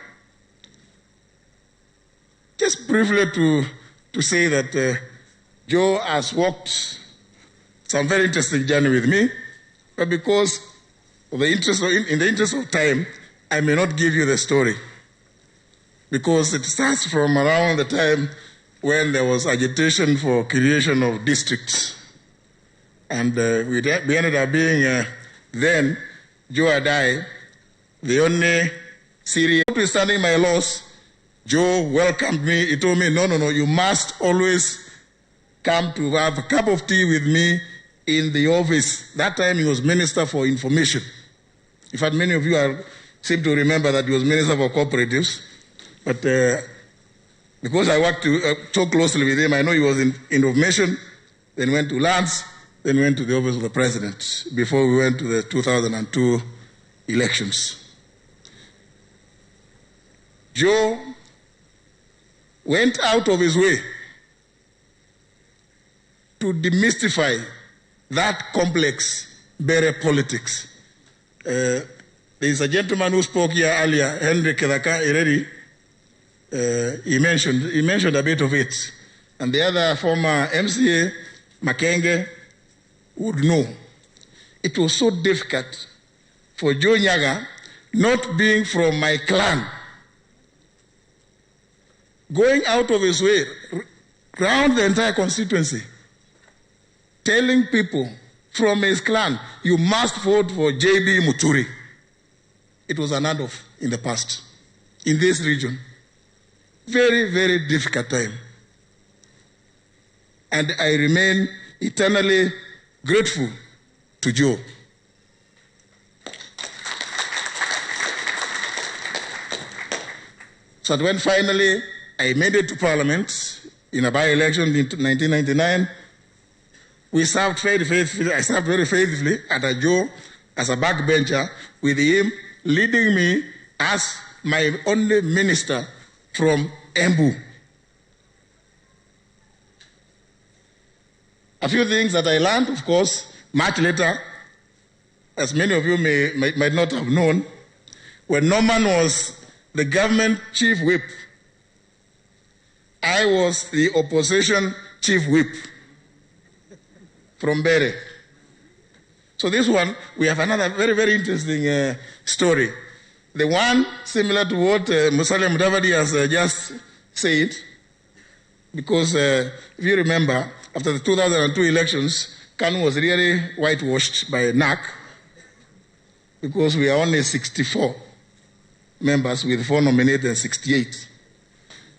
just briefly to say that Joe has walked some very interesting journey with me, but because of the in the interest of time, I may not give you the story, because it starts from around the time when there was agitation for creation of districts. And we ended up being, then, Joe and I, the only serious. Notwithstanding my loss, Joe welcomed me. He told me, no, you must always come to have a cup of tea with me in the office. That time he was Minister for Information. In fact, many of you seem to remember that he was Minister for Cooperatives. But because I worked to talk closely with him, I know he was in Information, then went to Lands, then went to the office of the president before we went to the 2002 elections. Joe went out of his way to demystify that complex Bere politics. There is a gentleman who spoke here earlier, Henry Kedaka Ireri. He mentioned a bit of it. And the other former MCA, Makenge, would know. It was so difficult for Joe Nyaga, not being from my clan, going out of his way, around the entire constituency, telling people from his clan, you must vote for J.B. Muturi. It was unheard of in the past, in this region. Very, very difficult time. And I remain eternally grateful to Joe. So that when finally I made it to Parliament in a by-election in 1999, we served very faithfully. I served very faithfully under Joe as a backbencher, with him leading me as my only minister from Embu. A few things that I learned, of course, much later, as many of you might not have known, when Norman was the government chief whip, I was the opposition chief whip from Bere. So this one, we have another very, very interesting story. The one similar to what Musalia Mudavadi has just said, because if you remember, after the 2002 elections, Kanu was really whitewashed by NAC, because we are only 64 members with 4 nominated and 68.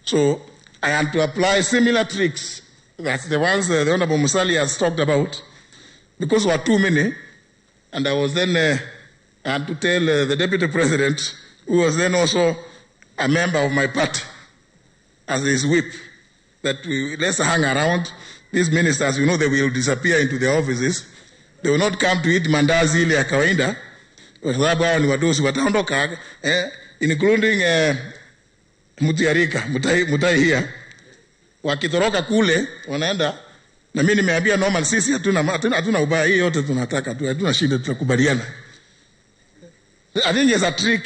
So I had to apply similar tricks. That's the ones the Honorable Musalia has talked about, because we were too many. And I was then, I had to tell the deputy president, who was then also a member of my party, as his whip, that let's hang around. These ministers, you know, they will disappear into their offices. They will not come to eat mandazi ile ya kawaida, kwa sababu hao ni wadosi wataondoka, including Mutiarika, Mutai here. Wakitoroka kule, wanaenda, na mimi nimeambia Norman, sisi hatuna ubaya, hii yote tunataka tu, hatuna shida, tutakubaliana. I think it's a trick.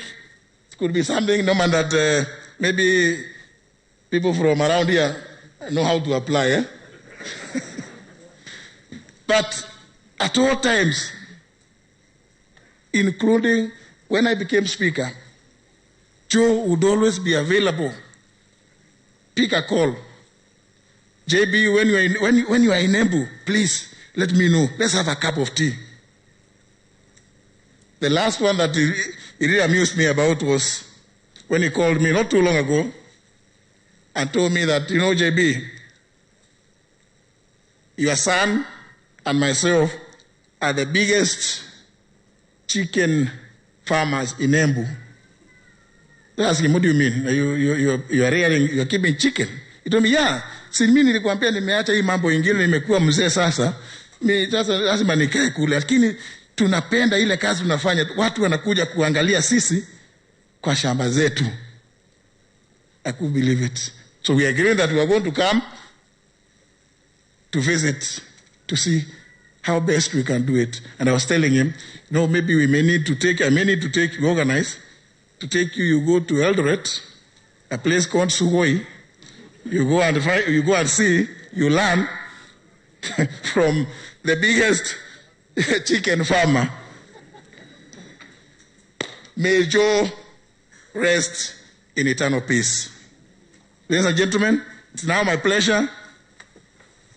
It could be something, Norman, that maybe people from around here know how to apply. But at all times, including when I became speaker, Joe would always be available. Pick a call. JB, when you are in Embu, please let me know. Let's have a cup of tea. The last one that he really amused me about was when he called me not too long ago and told me that, you know, JB, your son and myself are the biggest chicken farmers in Embu. I asked him, what do you mean? You are rearing, you are keeping chicken? He told me, yeah. Si mimi nilikwambia nimeacha hii mambo ingine, nimekuwa mzee sasa. Mimi sasa lazima nikae kule. Lakini tunapenda ile kazi tunafanya. Watu wanakuja kuangalia sisi kwa shamba zetu. I couldn't believe it. So we agreed that we are going to come to visit, to see how best we can do it. And I was telling him, no, maybe I may need to take you, organize, to take you go to Eldoret, a place called Sugoi. You go and see, you learn from the biggest chicken farmer. May Joe rest in eternal peace. Ladies and gentlemen, it's now my pleasure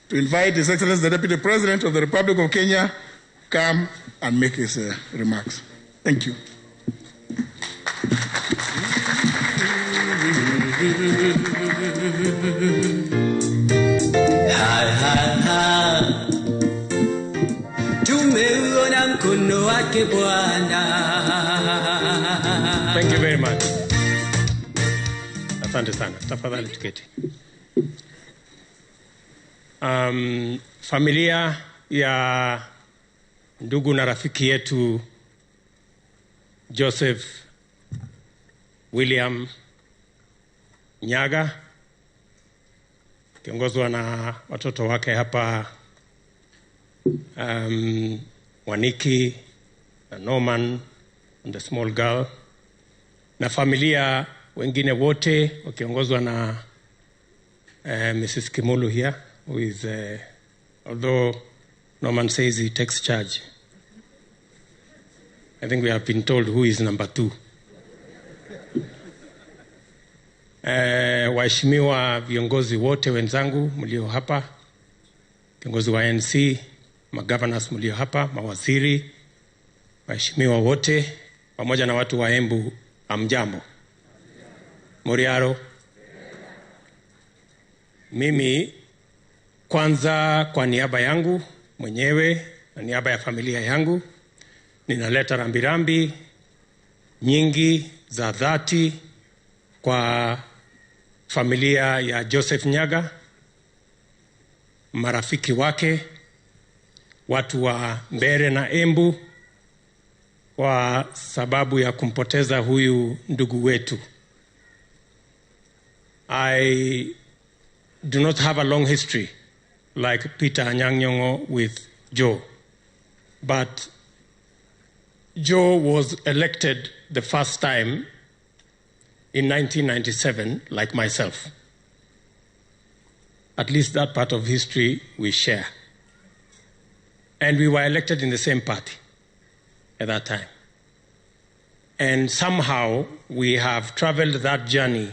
to invite His Excellency the Deputy President of the Republic of Kenya come and make his remarks. Thank you. Thank you very much. Asante sana. Tafadhali tuketi. Familia ya ndugu na rafiki yetu Joseph William Nyaga, kiongozwa na watoto wake hapa, Waniki na Norman and the small girl, na familia wengine wote wakiongozwa na Mrs. Kimulu here, who is, although Norman says he takes charge, I think we have been told who is number 2. Waheshimiwa viongozi wote wenzangu mlio hapa, kiongozi wa ANC, magovernors mlio hapa, mawaziri, waheshimiwa wote, pamoja na watu wa Embu, amjambo. Muriaro. Mimi kwanza kwa niaba yangu mwenyewe na niaba ya familia yangu ninaleta rambirambi nyingi za dhati kwa familia ya Joseph Nyaga, marafiki wake, watu wa Mbere na Embu, kwa sababu ya kumpoteza huyu ndugu wetu. I do not have a long history like Peter ANYANG NYONGO with Joe, but Joe was elected the first time in 1997, like myself. At least that part of history we share. And we were elected in the same party at that time. And somehow we have traveled that journey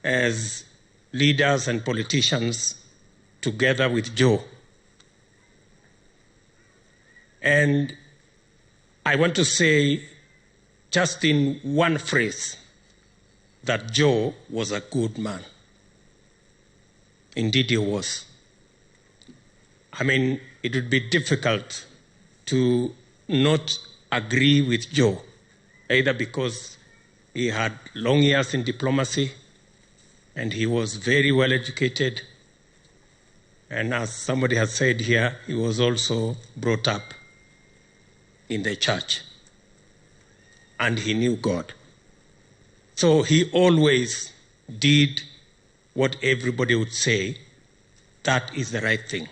as leaders and politicians together with Joe. And I want to say just in one phrase that Joe was a good man. Indeed he was. I mean, it would be difficult to not agree with Joe, either because he had long years in diplomacy and he was very well educated, and as somebody has said here, he was also brought up in the church and he knew God. So he always did what everybody would say, that is the right thing.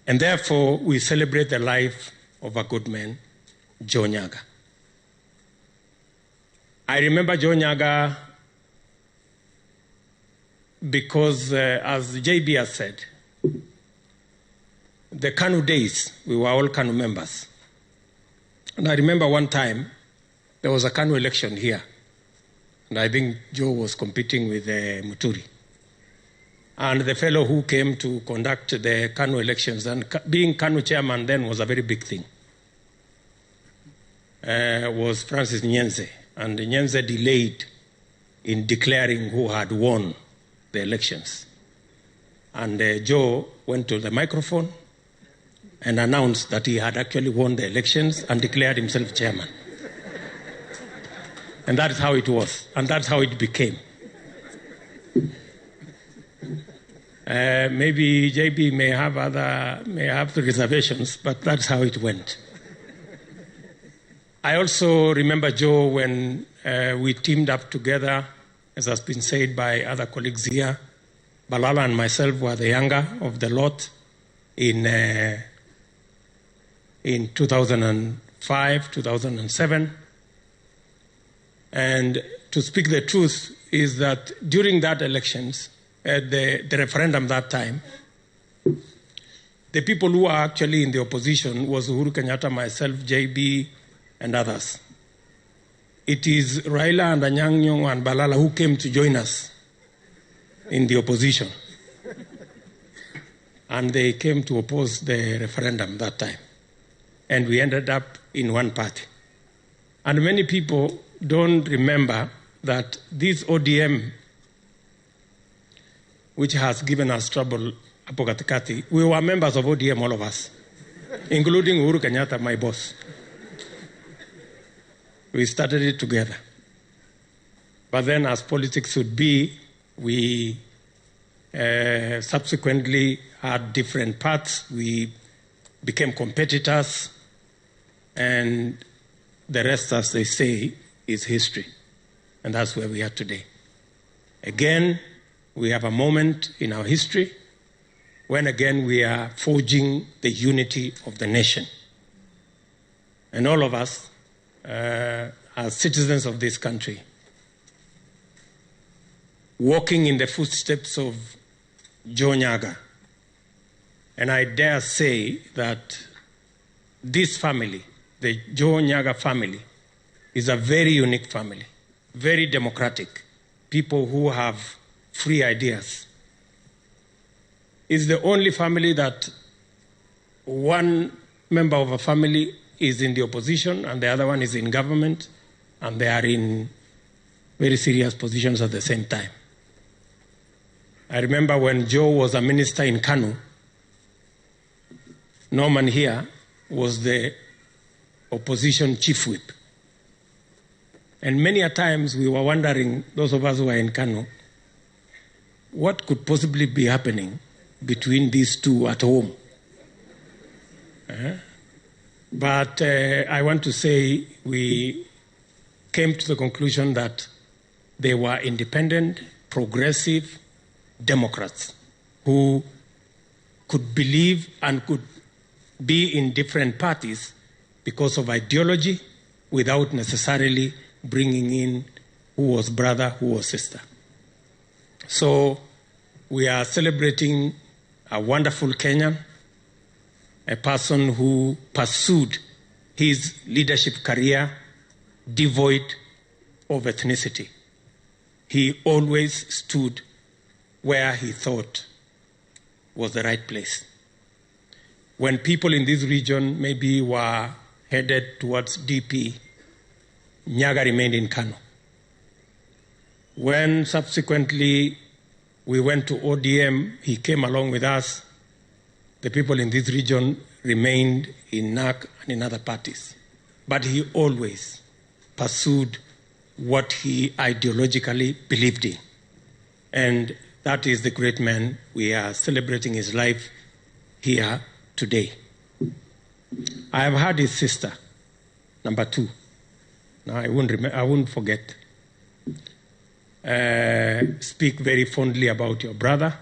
And therefore, we celebrate the life of a good man, Joe Nyaga. I remember Joe Nyaga because, as JB has said, the KANU days, we were all KANU members. And I remember one time, there was a KANU election here. And I think Joe was competing with Muturi. And the fellow who came to conduct the KANU elections, and being KANU chairman then was a very big thing, was Francis Nyenze. And Nyenze delayed in declaring who had won the elections. And Joe went to the microphone and announced that he had actually won the elections and declared himself chairman. And that is how it was, and that's how it became. Maybe JB may have the reservations, but that's how it went. I also remember Joe when we teamed up together, as has been said by other colleagues here. Balala and myself were the younger of the lot in 2005, 2007. And to speak the truth is that during that elections, the referendum that time, the people who were actually in the opposition was Uhuru Kenyatta, myself, JB, and others. It is Raila and ANYANG NYONGO and Balala who came to join us in the opposition. And they came to oppose the referendum that time. And we ended up in one party. And many people don't remember that this ODM, which has given us trouble, Apokatikati, we were members of ODM, all of us, including Uhuru Kenyatta, my boss. We started it together. But then, as politics would be, we subsequently had different paths. We became competitors, and the rest, as they say, is history. And that's where we are today. Again, we have a moment in our history when again we are forging the unity of the nation. And all of us, as citizens of this country, walking in the footsteps of Joe NYAGAH. And I dare say that this family, the Joe NYAGAH family, is a very unique family, very democratic, people who have free ideas. It's the only family that one member of a family is in the opposition and the other one is in government, and they are in very serious positions at the same time. I remember when Joe was a minister in Kanu, Norman here was the opposition chief whip. And many a times we were wondering, those of us who were in Kanu, what could possibly be happening between these two at home? But I want to say we came to the conclusion that they were independent, progressive Democrats who could believe and could be in different parties because of ideology without necessarily bringing in who was brother, who was sister. So we are celebrating a wonderful Kenyan, a person who pursued his leadership career devoid of ethnicity. He always stood where he thought was the right place. When people in this region maybe were headed towards DP, NYAGAH remained in Kano. When subsequently we went to ODM, he came along with us. The people in this region remained in NAC and in other parties. But he always pursued what he ideologically believed in. And that is the great man. We are celebrating his life here today. I have heard his sister, number 2. Now I won't forget. Speak very fondly about your brother.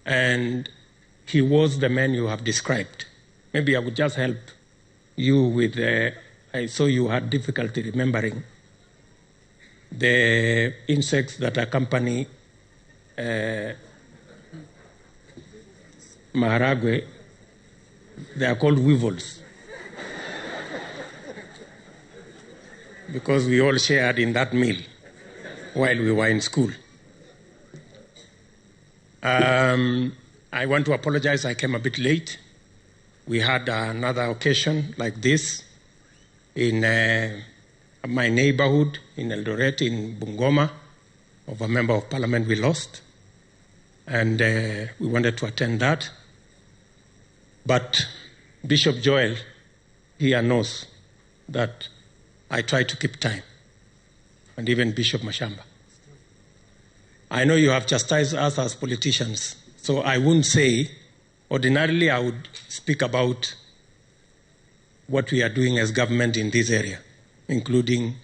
And he was the man you have described. Maybe I would just help you with, I saw you had difficulty remembering the insects that accompany maharagwe. They are called weevils. Because we all shared in that meal while we were in school. I want to apologize, I came a bit late. We had another occasion like this in my neighborhood in Eldoret, in Bungoma, of a member of parliament we lost. And we wanted to attend that. But Bishop Joel here knows that I try to keep time, and even Bishop Mashamba. I know you have chastised us as politicians, so I wouldn't say, ordinarily I would speak about what we are doing as government in this area, including,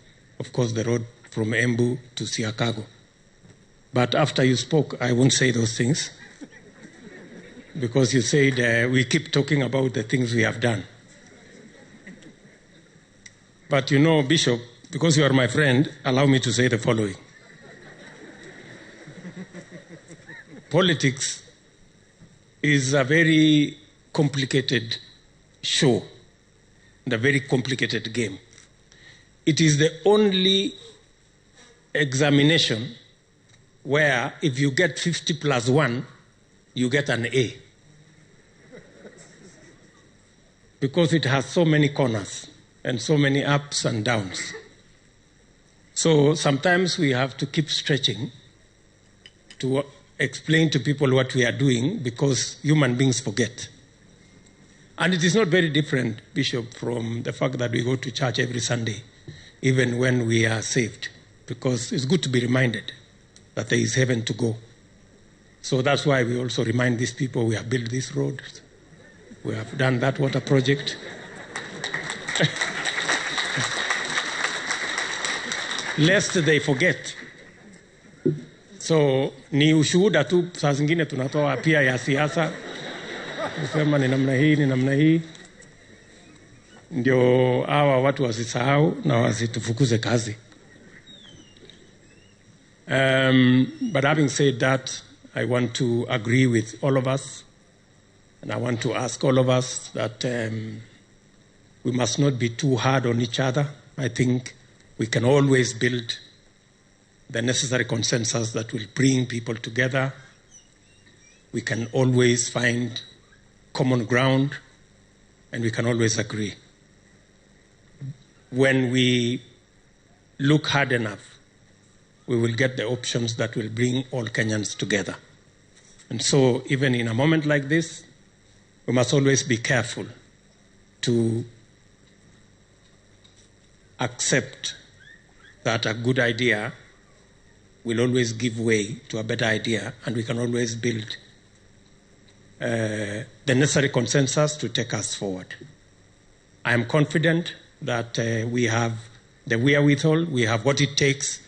of course, the road from Embu to Siakago. But after you spoke, I won't say those things, because you said we keep talking about the things we have done. But you know, Bishop, because you are my friend, allow me to say the following. Politics is a very complicated show and a very complicated game. It is the only examination where if you get 50 plus 1, you get an A. Because it has so many corners and so many ups and downs. So sometimes we have to keep stretching to explain to people what we are doing, because human beings forget. And it is not very different, Bishop, from the fact that we go to church every Sunday, even when we are saved, because it's good to be reminded that there is heaven to go. So that's why we also remind these people we have built this road, we have done that water project. Lest they forget. So ni ushuhuda tu, saa zingine tunatoa pia ya siasa, kusema ni namna hii, ndio hawa watu wasisahau na wasitufukuze kazi. But having said that, I want to agree with all of us, and I want to ask all of us that we must not be too hard on each other. I think we can always build the necessary consensus that will bring people together. We can always find common ground, and we can always agree. When we look hard enough, we will get the options that will bring all Kenyans together. And so even in a moment like this, we must always be careful to accept that a good idea will always give way to a better idea, and we can always build the necessary consensus to take us forward. I am confident that we have the wherewithal, we have what it takes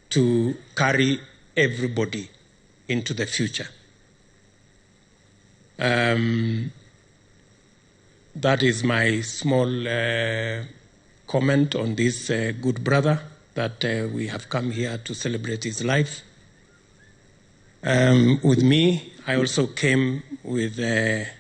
to carry everybody into the future. That is my small comment on this good brother that we have come here to celebrate his life. With me, I also came with there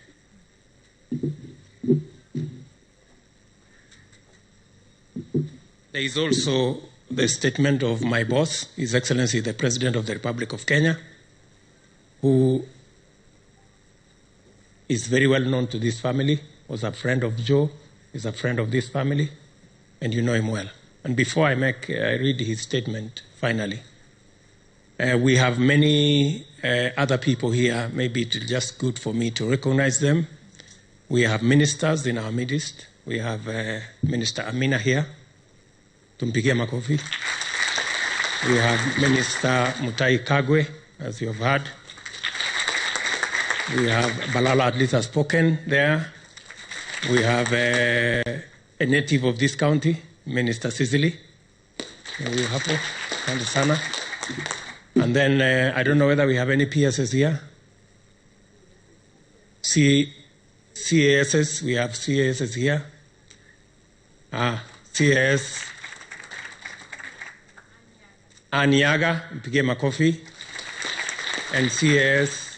is also the statement of my boss, His Excellency the President of the Republic of Kenya, who is very well known to this family, was a friend of Joe, is a friend of this family, and you know him well. And before I read his statement, finally, we have many other people here. Maybe it's just good for me to recognize them. We have ministers in our midst. We have Minister Amina here. Tumpigie makofi. We have Minister Mutai Kagwe, as you have heard. We have Balala, at least has spoken there. We have a native of this county, Minister Sicily. We have Sana. And then I don't know whether we have any PSS here. CASS, we have CASS here. CAS. ANYAGAH, mpige makofi. And CAS.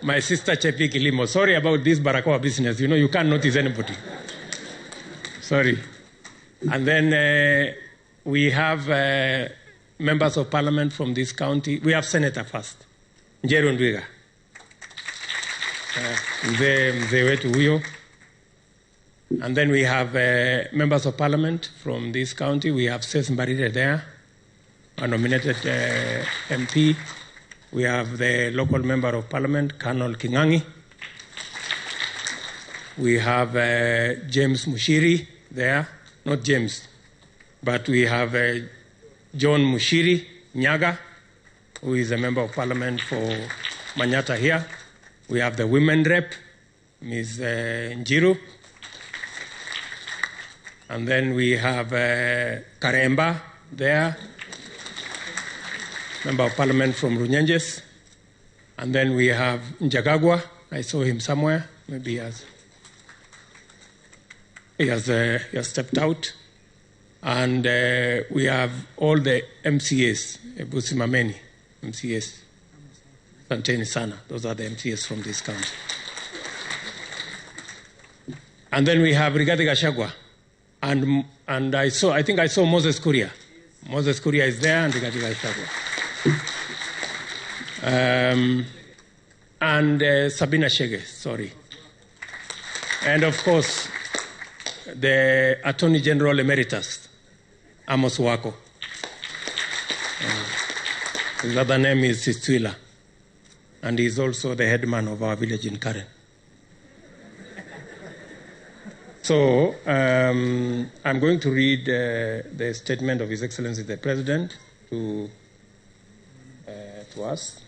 My sister Chepi Kilimo. Sorry about this Barakoa business. You know, you can't notice anybody. Sorry. And then we have members of parliament from this county. We have senator first. Njeru Ndwiga. Mzee wetu huyo. And then we have members of parliament from this county. We have Seth Mbarire there, a nominated MP. We have the local member of parliament, Colonel Kingangi. We have James Mushiri there, not James, but we have John Mushiri Nyaga, who is a member of parliament for Manyata here. We have the women rep, Ms. Njiru. And then we have Karemba there, member of parliament from Runyenjes. And then we have Njagagwa. I saw him somewhere. Maybe he has stepped out. And we have all the MCAs, Busimameni MCAs, Santeni Sana. Those are the MCAs from this county. And then we have Rigathi Gachagua. And I think I saw Moses Kuria. Moses Kuria is there, and Rigathi Gachagua. And Sabina Chege, sorry. And of course, the Attorney General Emeritus, Amos Wako. His other name is Siswila. And he's also the headman of our village in Karen. So I'm going to read the statement of His Excellency the President to us.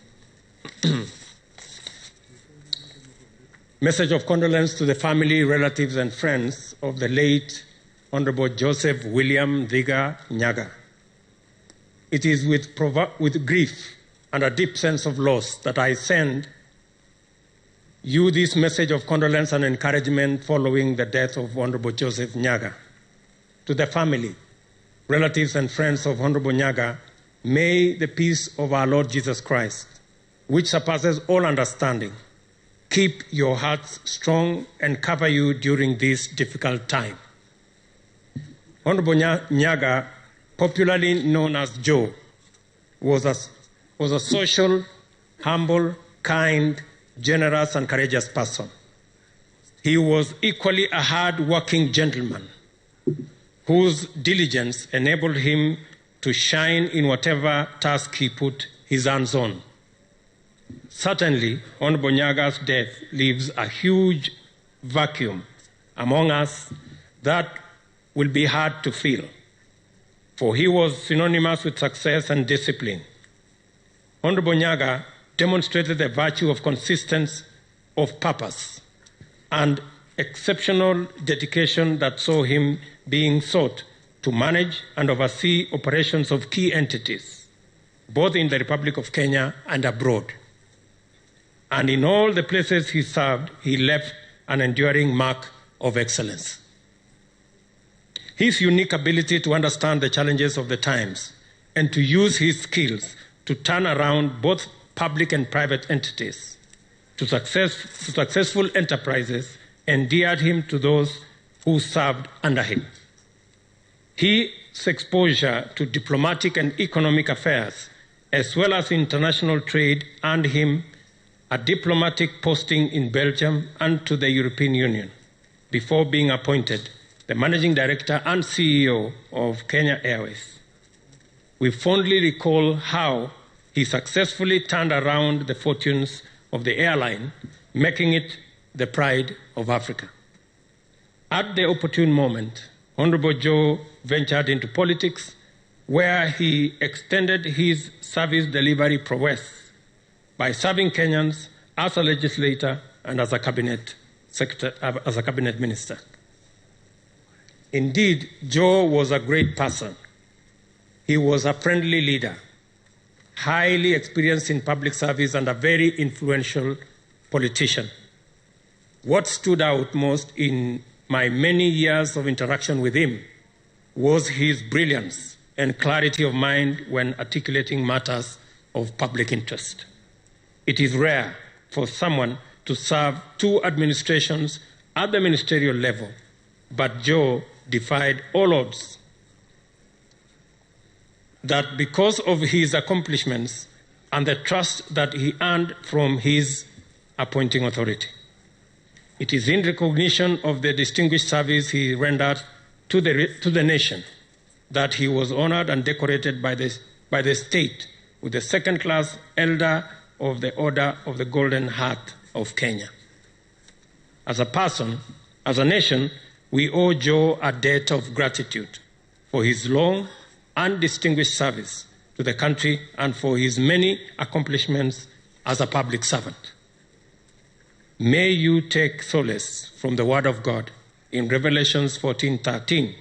Message of condolence to the family, relatives, and friends of the late Honorable Joseph William Nderi Nyaga. It is with grief and a deep sense of loss that I send you this message of condolence and encouragement following the death of Honorable Joseph Nyaga. To the family, relatives, and friends of Honorable Nyaga, may the peace of our Lord Jesus Christ, which surpasses all understanding, keep your hearts strong and cover you during this difficult time. Honorable Nyaga, popularly known as Joe, was a social, humble, kind, generous, and courageous person. He was equally a hard-working gentleman whose diligence enabled him to shine in whatever task he put his hands on. Certainly, Honorable Nyaga's death leaves a huge vacuum among us that will be hard to fill, for he was synonymous with success and discipline. Honorable Nyaga demonstrated the virtue of consistency of purpose and exceptional dedication that saw him being sought to manage and oversee operations of key entities, both in the Republic of Kenya and abroad. And in all the places he served, he left an enduring mark of excellence. His unique ability to understand the challenges of the times and to use his skills to turn around both public and private entities to successful enterprises endeared him to those who served under him. His exposure to diplomatic and economic affairs, as well as international trade, earned him a diplomatic posting in Belgium and to the European Union before being appointed the Managing Director and CEO of Kenya Airways. We fondly recall how he successfully turned around the fortunes of the airline, making it the pride of Africa. At the opportune moment, Honorable Joe ventured into politics, where he extended his service delivery prowess by serving Kenyans as a legislator and as a cabinet minister. Indeed, Joe was a great person. He was a friendly leader, highly experienced in public service, and a very influential politician. What stood out most in my many years of interaction with him was his brilliance and clarity of mind when articulating matters of public interest. It is rare for someone to serve two administrations at the ministerial level, but Joe defied all odds. That because of his accomplishments and the trust that he earned from his appointing authority. It is in recognition of the distinguished service he rendered to the nation that he was honored and decorated by the state with the second-class Elder of the Order of the Golden Heart of Kenya. As a person, as a nation, we owe Joe a debt of gratitude for his long and distinguished service to the country and for his many accomplishments as a public servant. May you take solace from the Word of God in Revelations 14:13,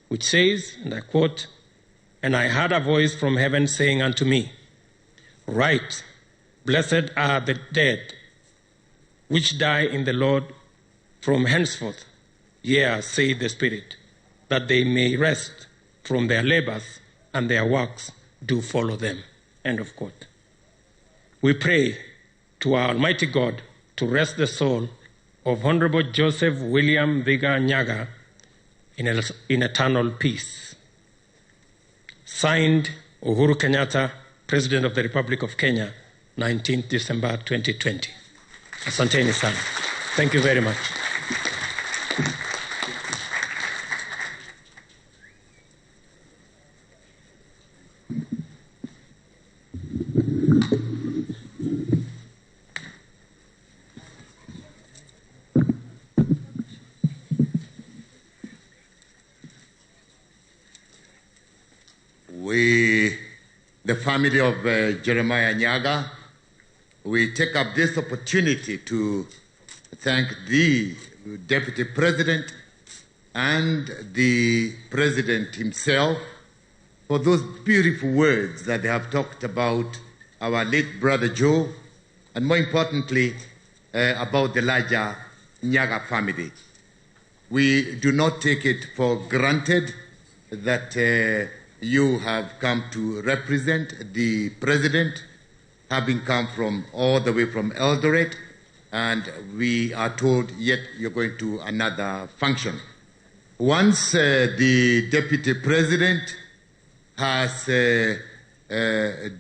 which says, and I quote, "And I heard a voice from heaven saying unto me, Write, blessed are the dead which die in the Lord from henceforth, yea, saith the Spirit, that they may rest from their labors and their works do follow them." End of quote. We pray to our Almighty God to rest the soul of Honorable Joseph William Nderi Nyaga in eternal peace. Signed, Uhuru Kenyatta, President of the Republic of Kenya, 19th December 2020. Asanteni sana. Thank you very much. the family of Jeremiah NYAGAH, we take up this opportunity to thank the Deputy President and the President himself for those beautiful words that they have talked about our late brother Joe, and more importantly, about the larger NYAGAH family. We do not take it for granted that you have come to represent the President, having come from all the way from Eldoret, and we are told yet you're going to another function. Once the Deputy President has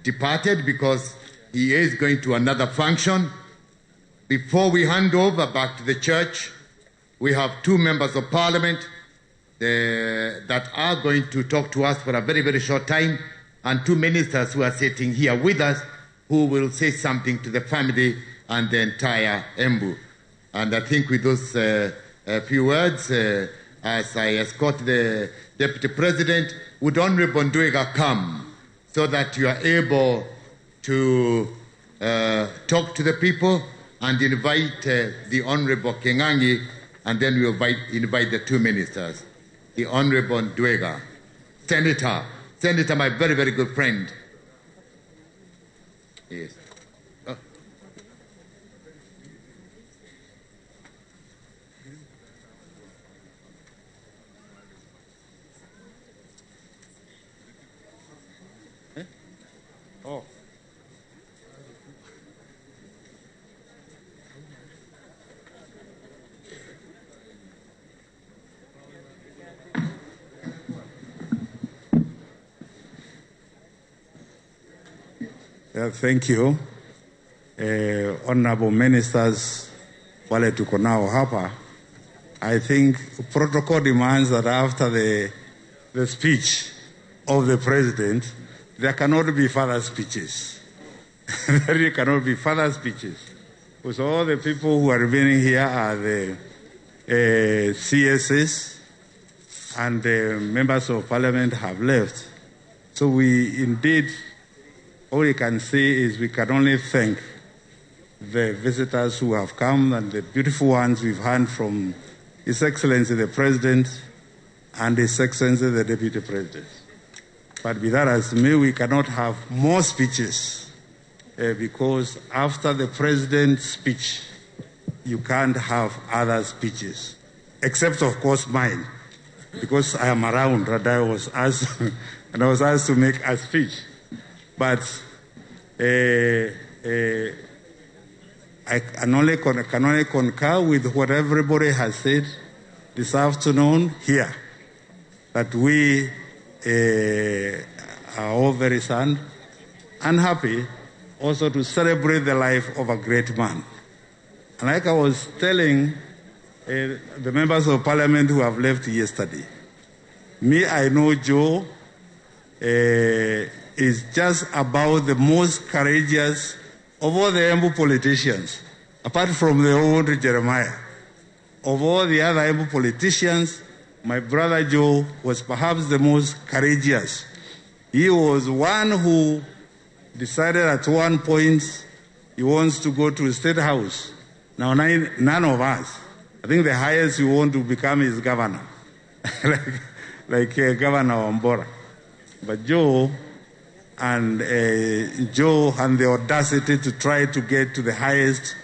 departed because he is going to another function, before we hand over back to the church, we have two members of Parliament that are going to talk to us for a very, very short time, and two ministers who are sitting here with us who will say something to the family and the entire Embu. And I think with those few words, as I escort the Deputy President, would Honorable Ndwega come so that you are able to talk to the people and invite the Honorable Kinyanjui, and then we'll invite the two ministers. The Honorable Ndwega, Senator, my very, very good friend. Yes. Oh. Thank you. Honorable ministers, wale tuko nao hapa. I think protocol demands that after the speech of the president, there cannot be further speeches. There cannot be further speeches. Because all the people who are remaining here are the CSS, and the members of parliament have left. So we indeed, all we can say is we can only thank the visitors who have come and the beautiful ones we've heard from His Excellency the President and His Excellency the Deputy President. But be that as may, we cannot have more speeches because after the President's speech, you can't have other speeches, except of course mine, because I am around and I was asked to make a speech. But I can only concur with what everybody has said this afternoon here, that we are all very sad and happy also to celebrate the life of a great man. And like I was telling the members of parliament who have left yesterday, I know Joe is just about the most courageous of all the Embu politicians, apart from the old Jeremiah. Of all the other Embu politicians, my brother Joe was perhaps the most courageous. He was one who decided at one point he wants to go to the State House. Now, none of us, I think the highest you want to become is governor, like Governor Wambora. But Joe had the audacity to try to get to the highest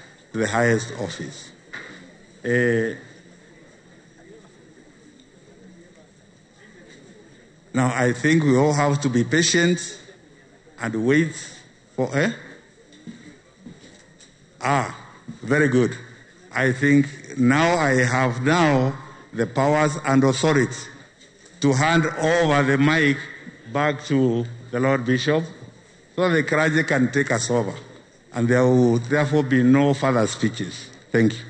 office. Now, I think we all have to be patient and wait for very good. I think now I have the powers and authority to hand over the mic back to the Lord Bishop so the clergy can take us over. And there will therefore be no further speeches. Thank you.